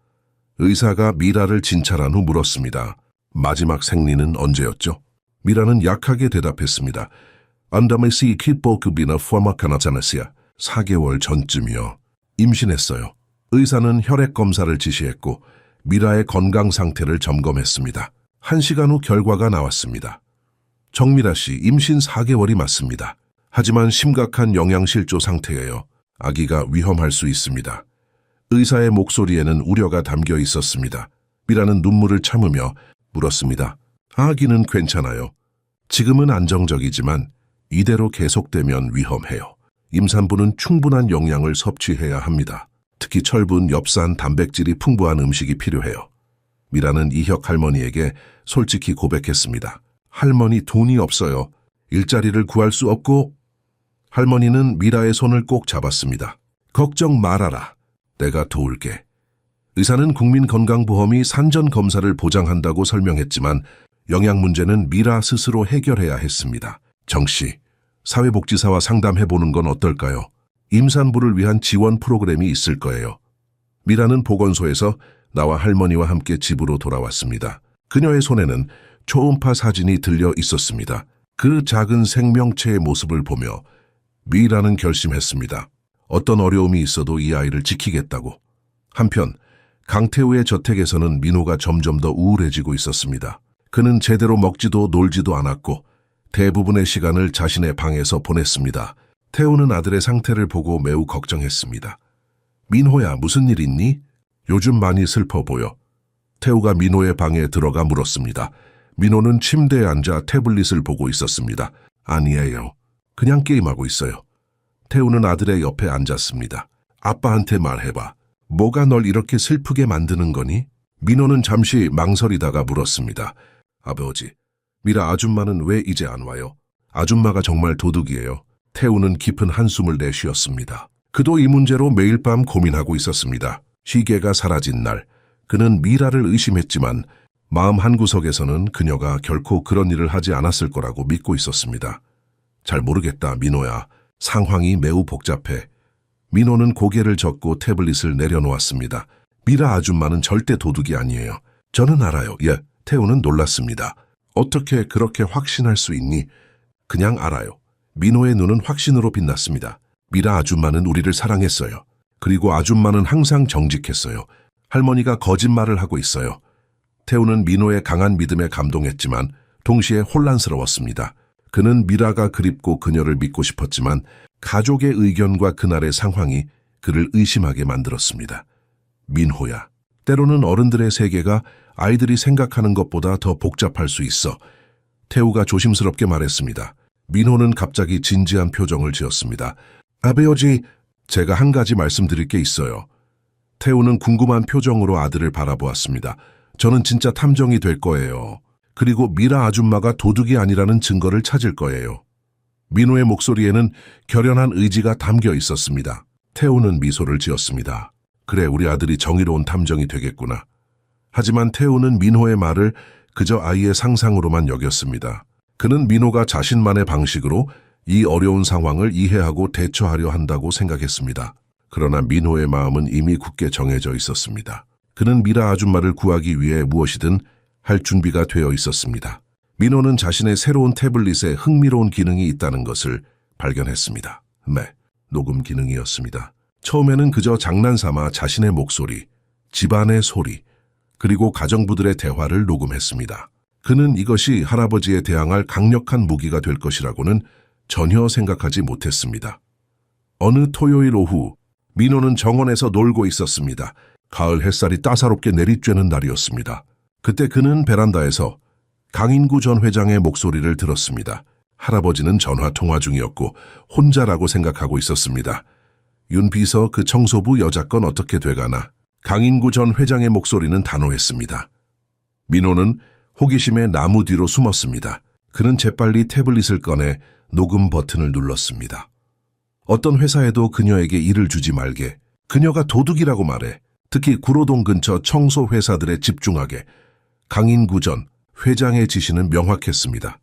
의사가 미라를 진찰한 후 물었습니다. 마지막 생리는 언제였죠? 미라는 약하게 대답했습니다. 안다메시 킷보크비나 포마카나자메시아 4개월 전쯤이요. 임신했어요. 의사는 혈액 검사를 지시했고 미라의 건강 상태를 점검했습니다. 1시간 후 결과가 나왔습니다. 정미라 씨, 임신 4개월이 맞습니다. 하지만 심각한 영양실조 상태예요. 아기가 위험할 수 있습니다. 의사의 목소리에는 우려가 담겨 있었습니다. 미라는 눈물을 참으며 물었습니다. 아기는 괜찮아요. 지금은 안정적이지만 이대로 계속되면 위험해요. 임산부는 충분한 영양을 섭취해야 합니다. 특히 철분, 엽산, 단백질이 풍부한 음식이 필요해요. 미라는 이혁 할머니에게 솔직히 고백했습니다. 할머니, 돈이 없어요. 일자리를 구할 수 없고. 할머니는 미라의 손을 꼭 잡았습니다. 걱정 말아라. 내가 도울게. 의사는 국민건강보험이 산전 검사를 보장한다고 설명했지만 영양 문제는 미라 스스로 해결해야 했습니다. 정 씨, 사회복지사와 상담해보는 건 어떨까요? 임산부를 위한 지원 프로그램이 있을 거예요. 미라는 보건소에서 나와 할머니와 함께 집으로 돌아왔습니다. 그녀의 손에는 초음파 사진이 들려 있었습니다. 그 작은 생명체의 모습을 보며 미라는 결심했습니다. 어떤 어려움이 있어도 이 아이를 지키겠다고. 한편 강태우의 저택에서는 민호가 점점 더 우울해지고 있었습니다. 그는 제대로 먹지도 놀지도 않았고 대부분의 시간을 자신의 방에서 보냈습니다. 태우는 아들의 상태를 보고 매우 걱정했습니다. 민호야, 무슨 일 있니? 요즘 많이 슬퍼 보여. 태우가 민호의 방에 들어가 물었습니다. 민호는 침대에 앉아 태블릿을 보고 있었습니다. 아니에요. 그냥 게임하고 있어요. 태우는 아들의 옆에 앉았습니다. 아빠한테 말해봐. 뭐가 널 이렇게 슬프게 만드는 거니? 민호는 잠시 망설이다가 물었습니다. 아버지, 미라 아줌마는 왜 이제 안 와요? 아줌마가 정말 도둑이에요. 태우는 깊은 한숨을 내쉬었습니다. 그도 이 문제로 매일 밤 고민하고 있었습니다. 시계가 사라진 날, 그는 미라를 의심했지만 마음 한구석에서는 그녀가 결코 그런 일을 하지 않았을 거라고 믿고 있었습니다. 잘 모르겠다, 민호야. 상황이 매우 복잡해. 민호는 고개를 젓고 태블릿을 내려놓았습니다. 미라 아줌마는 절대 도둑이 아니에요. 저는 알아요. 예, 태우는 놀랐습니다. 어떻게 그렇게 확신할 수 있니? 그냥 알아요. 민호의 눈은 확신으로 빛났습니다. 미라 아줌마는 우리를 사랑했어요. 그리고 아줌마는 항상 정직했어요. 할머니가 거짓말을 하고 있어요. 태우는 민호의 강한 믿음에 감동했지만 동시에 혼란스러웠습니다. 그는 미라가 그립고 그녀를 믿고 싶었지만 가족의 의견과 그날의 상황이 그를 의심하게 만들었습니다. 민호야, 때로는 어른들의 세계가 아이들이 생각하는 것보다 더 복잡할 수 있어. 태우가 조심스럽게 말했습니다. 민호는 갑자기 진지한 표정을 지었습니다. 아버지, 제가 한 가지 말씀드릴 게 있어요. 태우는 궁금한 표정으로 아들을 바라보았습니다. 저는 진짜 탐정이 될 거예요. 그리고 미라 아줌마가 도둑이 아니라는 증거를 찾을 거예요. 민호의 목소리에는 결연한 의지가 담겨 있었습니다. 태우는 미소를 지었습니다. 그래, 우리 아들이 정의로운 탐정이 되겠구나. 하지만 태우는 민호의 말을 그저 아이의 상상으로만 여겼습니다. 그는 민호가 자신만의 방식으로 이 어려운 상황을 이해하고 대처하려 한다고 생각했습니다. 그러나 민호의 마음은 이미 굳게 정해져 있었습니다. 그는 미라 아줌마를 구하기 위해 무엇이든 할 준비가 되어 있었습니다. 민호는 자신의 새로운 태블릿에 흥미로운 기능이 있다는 것을 발견했습니다. 네, 녹음 기능이었습니다. 처음에는 그저 장난삼아 자신의 목소리, 집안의 소리, 그리고 가정부들의 대화를 녹음했습니다. 그는 이것이 할아버지에 대항할 강력한 무기가 될 것이라고는 전혀 생각하지 못했습니다. 어느 토요일 오후, 민호는 정원에서 놀고 있었습니다. 가을 햇살이 따사롭게 내리쬐는 날이었습니다. 그때 그는 베란다에서 강인구 전 회장의 목소리를 들었습니다. 할아버지는 전화 통화 중이었고 혼자라고 생각하고 있었습니다. 윤 비서, 그 청소부 여자 건 어떻게 돼가나? 강인구 전 회장의 목소리는 단호했습니다. 민호는 호기심에 나무 뒤로 숨었습니다. 그는 재빨리 태블릿을 꺼내 녹음 버튼을 눌렀습니다. 어떤 회사에도 그녀에게 일을 주지 말게. 그녀가 도둑이라고 말해. 특히 구로동 근처 청소 회사들에 집중하게. 강인구 전 회장의 지시는 명확했습니다.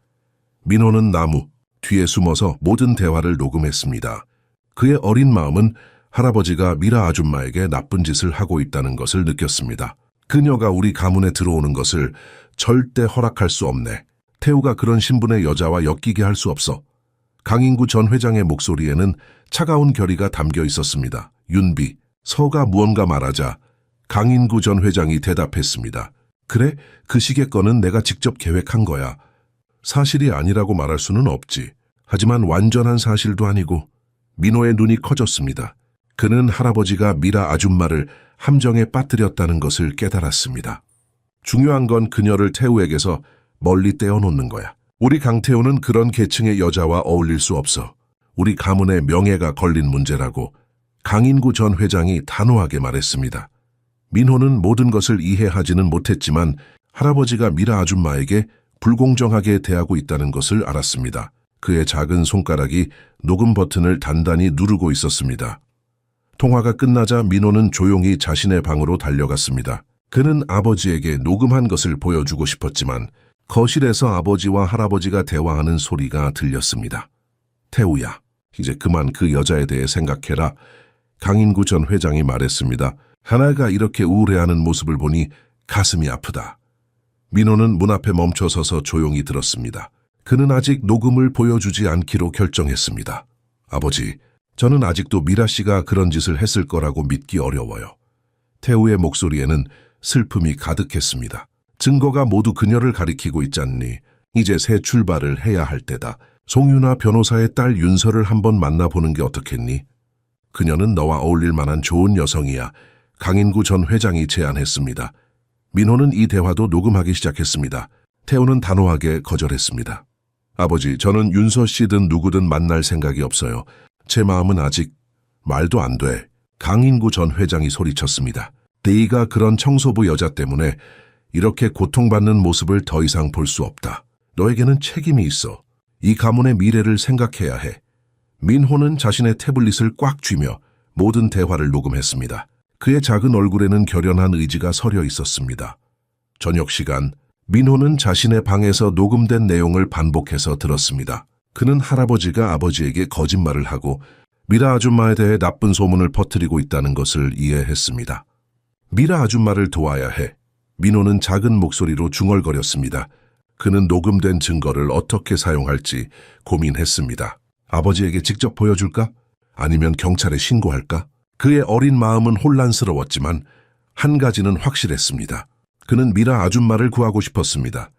민호는 나무 뒤에 숨어서 모든 대화를 녹음했습니다. 그의 어린 마음은 할아버지가 미라 아줌마에게 나쁜 짓을 하고 있다는 것을 느꼈습니다. 그녀가 우리 가문에 들어오는 것을 절대 허락할 수 없네. 태우가 그런 신분의 여자와 엮이게 할 수 없어. 강인구 전 회장의 목소리에는 차가운 결의가 담겨 있었습니다. 윤비, 서가 무언가 말하자 강인구 전 회장이 대답했습니다. 그래, 그 시계건은 내가 직접 계획한 거야. 사실이 아니라고 말할 수는 없지. 하지만 완전한 사실도 아니고. 민호의 눈이 커졌습니다. 그는 할아버지가 미라 아줌마를 함정에 빠뜨렸다는 것을 깨달았습니다. 중요한 건 그녀를 태우에게서 멀리 떼어놓는 거야. 우리 강태우는 그런 계층의 여자와 어울릴 수 없어. 우리 가문의 명예가 걸린 문제라고 강인구 전 회장이 단호하게 말했습니다. 민호는 모든 것을 이해하지는 못했지만 할아버지가 미라 아줌마에게 불공정하게 대하고 있다는 것을 알았습니다. 그의 작은 손가락이 녹음 버튼을 단단히 누르고 있었습니다. 통화가 끝나자 민호는 조용히 자신의 방으로 달려갔습니다. 그는 아버지에게 녹음한 것을 보여주고 싶었지만 거실에서 아버지와 할아버지가 대화하는 소리가 들렸습니다. 태우야, 이제 그만 그 여자에 대해 생각해라. 강인구 전 회장이 말했습니다. 하나가 이렇게 우울해하는 모습을 보니 가슴이 아프다. 민호는 문 앞에 멈춰서서 조용히 들었습니다. 그는 아직 녹음을 보여주지 않기로 결정했습니다. 아버지, 저는 아직도 미라 씨가 그런 짓을 했을 거라고 믿기 어려워요. 태우의 목소리에는 슬픔이 가득했습니다. 증거가 모두 그녀를 가리키고 있잖니. 이제 새 출발을 해야 할 때다. 송윤아 변호사의 딸 윤서를 한번 만나보는 게 어떻겠니? 그녀는 너와 어울릴 만한 좋은 여성이야. 강인구 전 회장이 제안했습니다. 민호는 이 대화도 녹음하기 시작했습니다. 태우는 단호하게 거절했습니다. 아버지, 저는 윤서 씨든 누구든 만날 생각이 없어요. 제 마음은 아직 말도 안 돼. 강인구 전 회장이 소리쳤습니다. 네가 그런 청소부 여자 때문에 이렇게 고통받는 모습을 더 이상 볼 수 없다. 너에게는 책임이 있어. 이 가문의 미래를 생각해야 해. 민호는 자신의 태블릿을 꽉 쥐며 모든 대화를 녹음했습니다. 그의 작은 얼굴에는 결연한 의지가 서려 있었습니다. 저녁 시간, 민호는 자신의 방에서 녹음된 내용을 반복해서 들었습니다. 그는 할아버지가 아버지에게 거짓말을 하고 미라 아줌마에 대해 나쁜 소문을 퍼뜨리고 있다는 것을 이해했습니다. 미라 아줌마를 도와야 해. 민호는 작은 목소리로 중얼거렸습니다. 그는 녹음된 증거를 어떻게 사용할지 고민했습니다. 아버지에게 직접 보여줄까? 아니면 경찰에 신고할까? 그의 어린 마음은 혼란스러웠지만 한 가지는 확실했습니다. 그는 미라 아줌마를 구하고 싶었습니다.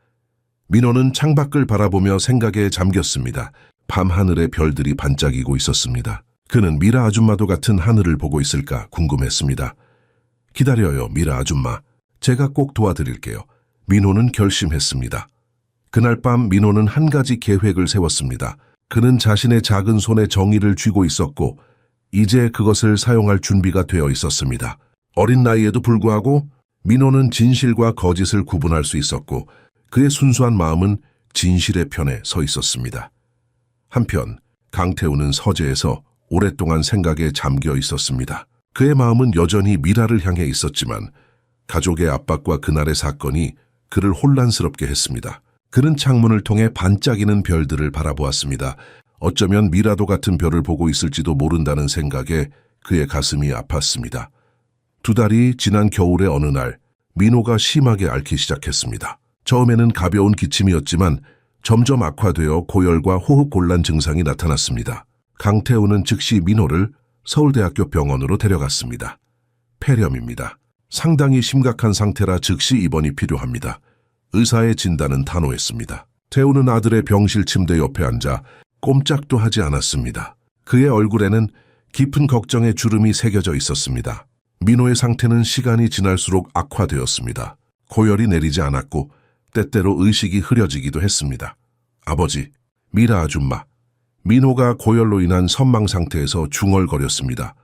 민호는 창밖을 바라보며 생각에 잠겼습니다. 밤하늘의 별들이 반짝이고 있었습니다. 그는 미라 아줌마도 같은 하늘을 보고 있을까 궁금했습니다. 기다려요, 미라 아줌마. 제가 꼭 도와드릴게요. 민호는 결심했습니다. 그날 밤 민호는 한 가지 계획을 세웠습니다. 그는 자신의 작은 손에 정의를 쥐고 있었고 이제 그것을 사용할 준비가 되어 있었습니다. 어린 나이에도 불구하고 민호는 진실과 거짓을 구분할 수 있었고 그의 순수한 마음은 진실의 편에 서 있었습니다. 한편 강태우는 서재에서 오랫동안 생각에 잠겨 있었습니다. 그의 마음은 여전히 미라를 향해 있었지만 가족의 압박과 그날의 사건이 그를 혼란스럽게 했습니다. 그는 창문을 통해 반짝이는 별들을 바라보았습니다. 어쩌면 미라도 같은 별을 보고 있을지도 모른다는 생각에 그의 가슴이 아팠습니다. 2달이 지난 겨울의 어느 날 민호가 심하게 앓기 시작했습니다. 처음에는 가벼운 기침이었지만 점점 악화되어 고열과 호흡곤란 증상이 나타났습니다. 강태우는 즉시 민호를 서울대학교 병원으로 데려갔습니다. 폐렴입니다. 상당히 심각한 상태라 즉시 입원이 필요합니다. 의사의 진단은 단호했습니다. 태우는 아들의 병실 침대 옆에 앉아 꼼짝도 하지 않았습니다. 그의 얼굴에는 깊은 걱정의 주름이 새겨져 있었습니다. 민호의 상태는 시간이 지날수록 악화되었습니다. 고열이 내리지 않았고 때때로 의식이 흐려지기도 했습니다. 아버지, 미라 아줌마. 민호가 고열로 인한 선망 상태에서 중얼거렸습니다.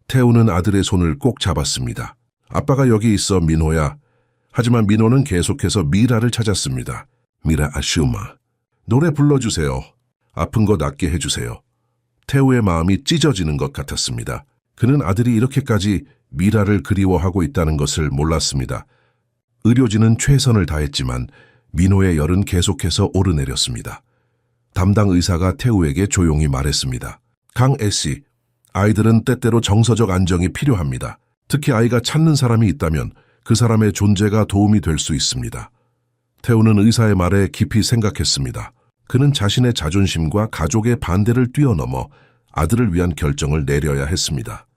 태우는 아들의 손을 꼭 잡았습니다. 아빠가 여기 있어, 민호야. 하지만 민호는 계속해서 미라를 찾았습니다. 미라 아줌마, 노래 불러주세요. 아픈 거 낫게 해주세요. 태우의 마음이 찢어지는 것 같았습니다. 그는 아들이 이렇게까지 미라를 그리워하고 있다는 것을 몰랐습니다. 의료진은 최선을 다했지만 민호의 열은 계속해서 오르내렸습니다. 담당 의사가 태우에게 조용히 말했습니다. 강애씨, 아이들은 때때로 정서적 안정이 필요합니다. 특히 아이가 찾는 사람이 있다면 그 사람의 존재가 도움이 될 수 있습니다. 태우는 의사의 말에 깊이 생각했습니다. 그는 자신의 자존심과 가족의 반대를 뛰어넘어 아들을 위한 결정을 내려야 했습니다.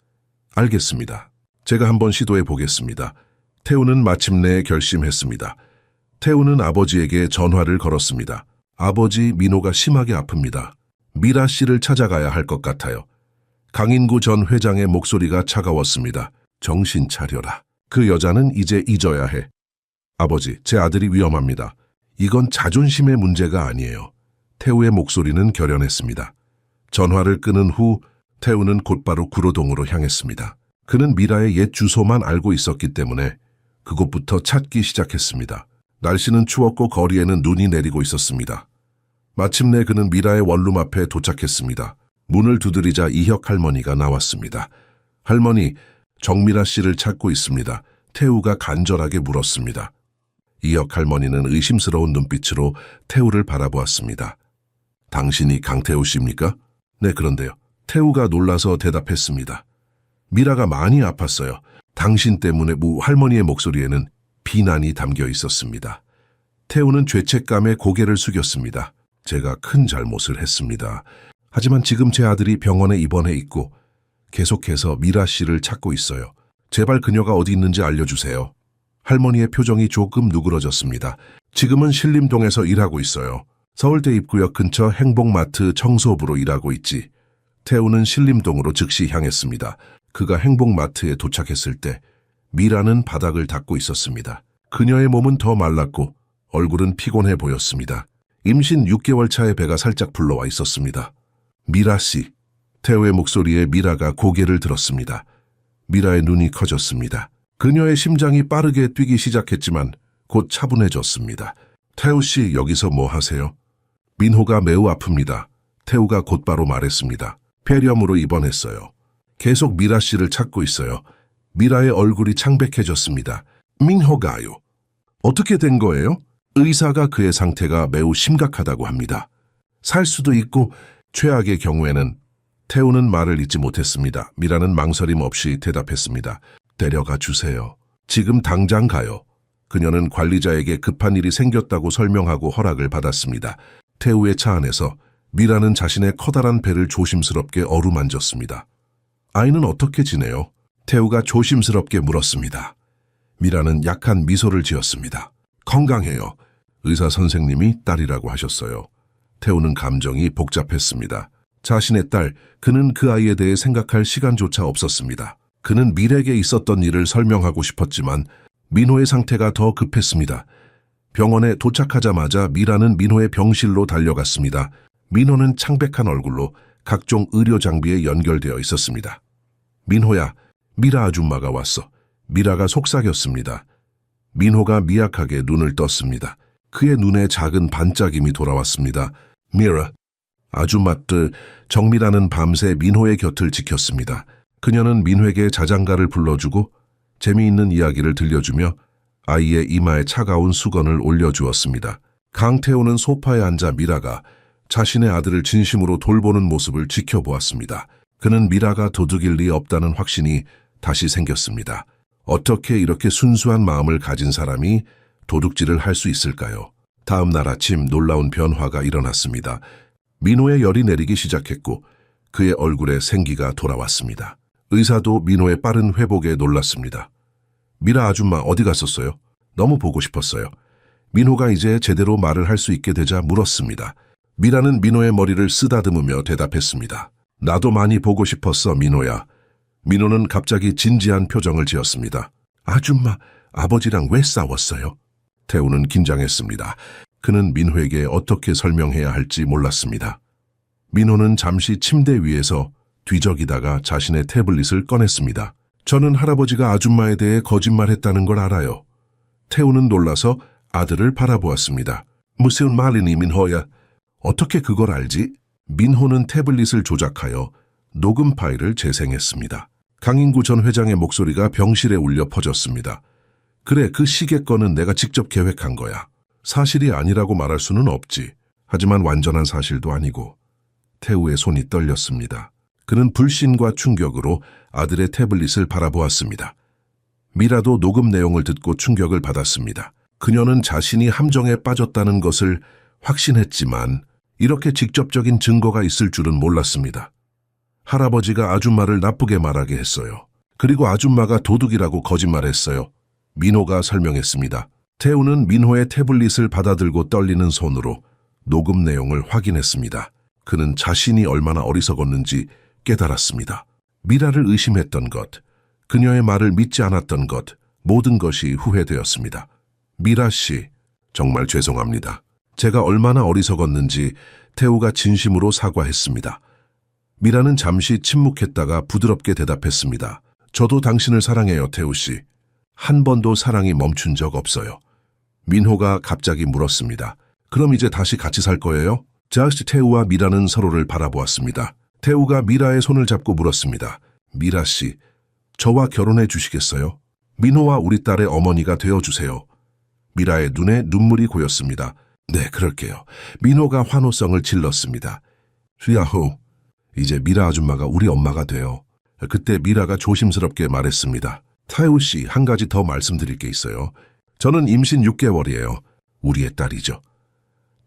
알겠습니다. 제가 한번 시도해 보겠습니다. 태우는 마침내 결심했습니다. 태우는 아버지에게 전화를 걸었습니다. 아버지, 민호가 심하게 아픕니다. 미라 씨를 찾아가야 할 것 같아요. 강인구 전 회장의 목소리가 차가웠습니다. 정신 차려라. 그 여자는 이제 잊어야 해. 아버지, 제 아들이 위험합니다. 이건 자존심의 문제가 아니에요. 태우의 목소리는 결연했습니다. 전화를 끊은 후 태우는 곧바로 구로동으로 향했습니다. 그는 미라의 옛 주소만 알고 있었기 때문에 그곳부터 찾기 시작했습니다. 날씨는 추웠고 거리에는 눈이 내리고 있었습니다. 마침내 그는 미라의 원룸 앞에 도착했습니다. 문을 두드리자 이혁 할머니가 나왔습니다. 할머니, 정미라 씨를 찾고 있습니다. 태우가 간절하게 물었습니다. 이혁 할머니는 의심스러운 눈빛으로 태우를 바라보았습니다. 당신이 강태우 씨입니까? 네, 그런데요. 태우가 놀라서 대답했습니다. 미라가 많이 아팠어요. 당신 때문에. 할머니의 목소리에는 비난이 담겨 있었습니다. 태우는 죄책감에 고개를 숙였습니다. 제가 큰 잘못을 했습니다. 하지만 지금 제 아들이 병원에 입원해 있고 계속해서 미라 씨를 찾고 있어요. 제발 그녀가 어디 있는지 알려주세요. 할머니의 표정이 조금 누그러졌습니다. 지금은 신림동에서 일하고 있어요. 서울대 입구역 근처 행복마트 청소부로 일하고 있지. 태우는 신림동으로 즉시 향했습니다. 그가 행복마트에 도착했을 때 미라는 바닥을 닦고 있었습니다. 그녀의 몸은 더 말랐고 얼굴은 피곤해 보였습니다. 임신 6개월 차의 배가 살짝 불러와 있었습니다. 미라 씨, 태우의 목소리에 미라가 고개를 들었습니다. 미라의 눈이 커졌습니다. 그녀의 심장이 빠르게 뛰기 시작했지만 곧 차분해졌습니다. 태우 씨, 여기서 뭐 하세요? 민호가 매우 아픕니다. 태우가 곧바로 말했습니다. 폐렴으로 입원했어요. 계속 미라 씨를 찾고 있어요. 미라의 얼굴이 창백해졌습니다. 민호가요. 어떻게 된 거예요? 의사가 그의 상태가 매우 심각하다고 합니다. 살 수도 있고 최악의 경우에는. 태우는 말을 잇지 못했습니다. 미라는 망설임 없이 대답했습니다. 데려가 주세요. 지금 당장 가요. 그녀는 관리자에게 급한 일이 생겼다고 설명하고 허락을 받았습니다. 태우의 차 안에서 미라는 자신의 커다란 배를 조심스럽게 어루만졌습니다. 아이는 어떻게 지내요? 태우가 조심스럽게 물었습니다. 미라는 약한 미소를 지었습니다. 건강해요. 의사 선생님이 딸이라고 하셨어요. 태우는 감정이 복잡했습니다. 자신의 딸, 그는 그 아이에 대해 생각할 시간조차 없었습니다. 그는 밀에게 있었던 일을 설명하고 싶었지만 민호의 상태가 더 급했습니다. 병원에 도착하자마자 미라는 민호의 병실로 달려갔습니다. 민호는 창백한 얼굴로 각종 의료 장비에 연결되어 있었습니다. 민호야, 미라 아줌마가 왔어. 미라가 속삭였습니다. 민호가 미약하게 눈을 떴습니다. 그의 눈에 작은 반짝임이 돌아왔습니다. 미라. 아줌마들, 정미라는 밤새 민호의 곁을 지켰습니다. 그녀는 민호에게 자장가를 불러주고 재미있는 이야기를 들려주며 아이의 이마에 차가운 수건을 올려주었습니다. 강태호는 소파에 앉아 미라가 자신의 아들을 진심으로 돌보는 모습을 지켜보았습니다. 그는 미라가 도둑일 리 없다는 확신이 다시 생겼습니다. 어떻게 이렇게 순수한 마음을 가진 사람이 도둑질을 할 수 있을까요? 다음 날 아침 놀라운 변화가 일어났습니다. 민호의 열이 내리기 시작했고 그의 얼굴에 생기가 돌아왔습니다. 의사도 민호의 빠른 회복에 놀랐습니다. 미라 아줌마 어디 갔었어요? 너무 보고 싶었어요. 민호가 이제 제대로 말을 할 수 있게 되자 물었습니다. 미라는 민호의 머리를 쓰다듬으며 대답했습니다. 나도 많이 보고 싶었어, 민호야. 민호는 갑자기 진지한 표정을 지었습니다. 아줌마, 아버지랑 왜 싸웠어요? 태우는 긴장했습니다. 그는 민호에게 어떻게 설명해야 할지 몰랐습니다. 민호는 잠시 침대 위에서 뒤적이다가 자신의 태블릿을 꺼냈습니다. 저는 할아버지가 아줌마에 대해 거짓말했다는 걸 알아요. 태우는 놀라서 아들을 바라보았습니다. 무슨 말이니, 민호야? 어떻게 그걸 알지? 민호는 태블릿을 조작하여 녹음 파일을 재생했습니다. 강인구 전 회장의 목소리가 병실에 울려 퍼졌습니다. 그래, 그 시계건은 내가 직접 계획한 거야. 사실이 아니라고 말할 수는 없지. 하지만 완전한 사실도 아니고. 태우의 손이 떨렸습니다. 그는 불신과 충격으로 아들의 태블릿을 바라보았습니다. 미라도 녹음 내용을 듣고 충격을 받았습니다. 그녀는 자신이 함정에 빠졌다는 것을 확신했지만 이렇게 직접적인 증거가 있을 줄은 몰랐습니다. 할아버지가 아줌마를 나쁘게 말하게 했어요. 그리고 아줌마가 도둑이라고 거짓말했어요. 민호가 설명했습니다. 태우는 민호의 태블릿을 받아들고 떨리는 손으로 녹음 내용을 확인했습니다. 그는 자신이 얼마나 어리석었는지 깨달았습니다. 미라를 의심했던 것, 그녀의 말을 믿지 않았던 것, 모든 것이 후회되었습니다. 미라 씨, 정말 죄송합니다. 제가 얼마나 어리석었는지 태우가 진심으로 사과했습니다. 미라는 잠시 침묵했다가 부드럽게 대답했습니다. 저도 당신을 사랑해요, 태우 씨. 한 번도 사랑이 멈춘 적 없어요. 민호가 갑자기 물었습니다. 그럼 이제 다시 같이 살 거예요? 자스 태우와 미라는 서로를 바라보았습니다. 태우가 미라의 손을 잡고 물었습니다. 미라 씨, 저와 결혼해 주시겠어요? 민호와 우리 딸의 어머니가 되어주세요. 미라의 눈에 눈물이 고였습니다. 네, 그럴게요. 민호가 환호성을 질렀습니다. 야호, 이제 미라 아줌마가 우리 엄마가 돼요. 그때 미라가 조심스럽게 말했습니다. 태우 씨, 한 가지 더 말씀드릴 게 있어요. 저는 임신 6개월이에요. 우리의 딸이죠.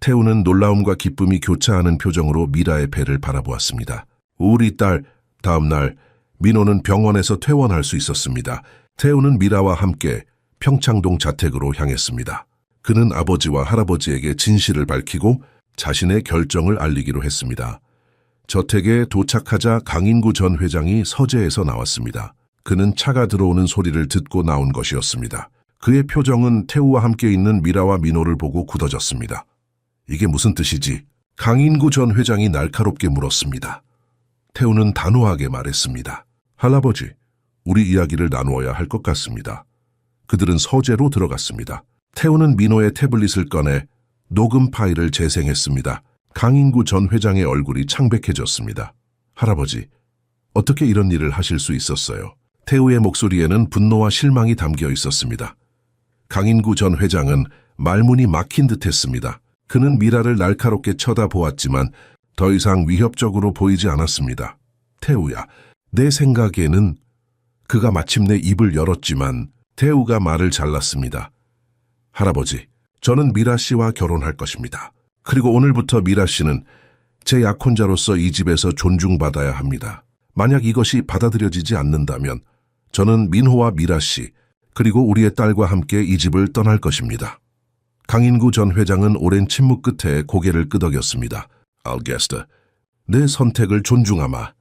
태우는 놀라움과 기쁨이 교차하는 표정으로 미라의 배를 바라보았습니다. 우리 딸, 다음 날 민호는 병원에서 퇴원할 수 있었습니다. 태우는 미라와 함께 평창동 자택으로 향했습니다. 그는 아버지와 할아버지에게 진실을 밝히고 자신의 결정을 알리기로 했습니다. 저택에 도착하자 강인구 전 회장이 서재에서 나왔습니다. 그는 차가 들어오는 소리를 듣고 나온 것이었습니다. 그의 표정은 태우와 함께 있는 미라와 민호를 보고 굳어졌습니다. 이게 무슨 뜻이지? 강인구 전 회장이 날카롭게 물었습니다. 태우는 단호하게 말했습니다. 할아버지, 우리 이야기를 나누어야 할 것 같습니다. 그들은 서재로 들어갔습니다. 태우는 민호의 태블릿을 꺼내 녹음 파일을 재생했습니다. 강인구 전 회장의 얼굴이 창백해졌습니다. 할아버지, 어떻게 이런 일을 하실 수 있었어요? 태우의 목소리에는 분노와 실망이 담겨 있었습니다. 강인구 전 회장은 말문이 막힌 듯했습니다. 그는 미라를 날카롭게 쳐다보았지만 더 이상 위협적으로 보이지 않았습니다. 태우야, 내 생각에는 그가 마침내 입을 열었지만 태우가 말을 잘랐습니다. 할아버지, 저는 미라 씨와 결혼할 것입니다. 그리고 오늘부터 미라 씨는 제 약혼자로서 이 집에서 존중받아야 합니다. 만약 이것이 받아들여지지 않는다면 저는 민호와 미라 씨, 그리고 우리의 딸과 함께 이 집을 떠날 것입니다. 강인구 전 회장은 오랜 침묵 끝에 고개를 끄덕였습니다. 알겠어. 내 선택을 존중하마.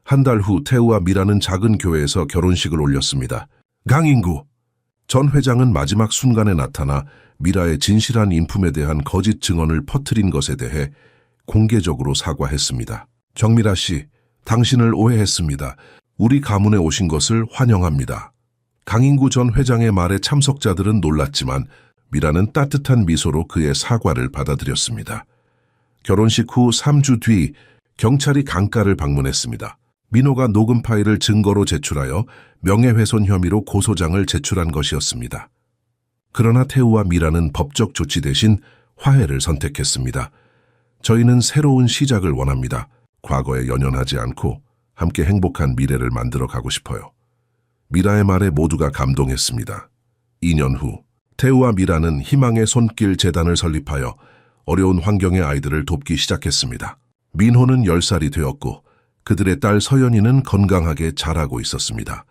한 달 후 태우와 미라는 작은 교회에서 결혼식을 올렸습니다. 강인구 전 회장은 마지막 순간에 나타나 미라의 진실한 인품에 대한 거짓 증언을 퍼뜨린 것에 대해 공개적으로 사과했습니다. 정미라 씨, 당신을 오해했습니다. 우리 가문에 오신 것을 환영합니다. 강인구 전 회장의 말에 참석자들은 놀랐지만 미라는 따뜻한 미소로 그의 사과를 받아들였습니다. 결혼식 후 3주 뒤 경찰이 강가를 방문했습니다. 민호가 녹음 파일을 증거로 제출하여 명예훼손 혐의로 고소장을 제출한 것이었습니다. 그러나 태우와 미라는 법적 조치 대신 화해를 선택했습니다. 저희는 새로운 시작을 원합니다. 과거에 연연하지 않고 함께 행복한 미래를 만들어 가고 싶어요. 미라의 말에 모두가 감동했습니다. 2년 후 태우와 미라는 희망의 손길 재단을 설립하여 어려운 환경의 아이들을 돕기 시작했습니다. 민호는 10살이 되었고 그들의 딸 서연이는 건강하게 자라고 있었습니다.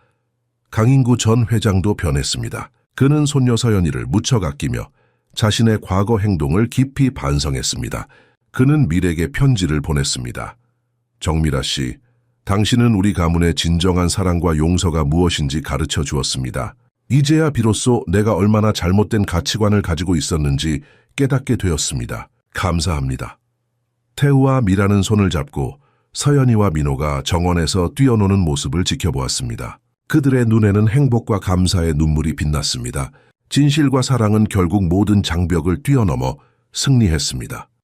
강인구 전 회장도 변했습니다. 그는 손녀 서연이를 무척 아끼며 자신의 과거 행동을 깊이 반성했습니다. 그는 밀에게 편지를 보냈습니다. 정미라 씨, 당신은 우리 가문의 진정한 사랑과 용서가 무엇인지 가르쳐 주었습니다. 이제야 비로소 내가 얼마나 잘못된 가치관을 가지고 있었는지 깨닫게 되었습니다. 감사합니다. 태우와 미라는 손을 잡고 서연이와 민호가 정원에서 뛰어노는 모습을 지켜보았습니다. 그들의 눈에는 행복과 감사의 눈물이 빛났습니다. 진실과 사랑은 결국 모든 장벽을 뛰어넘어 승리했습니다.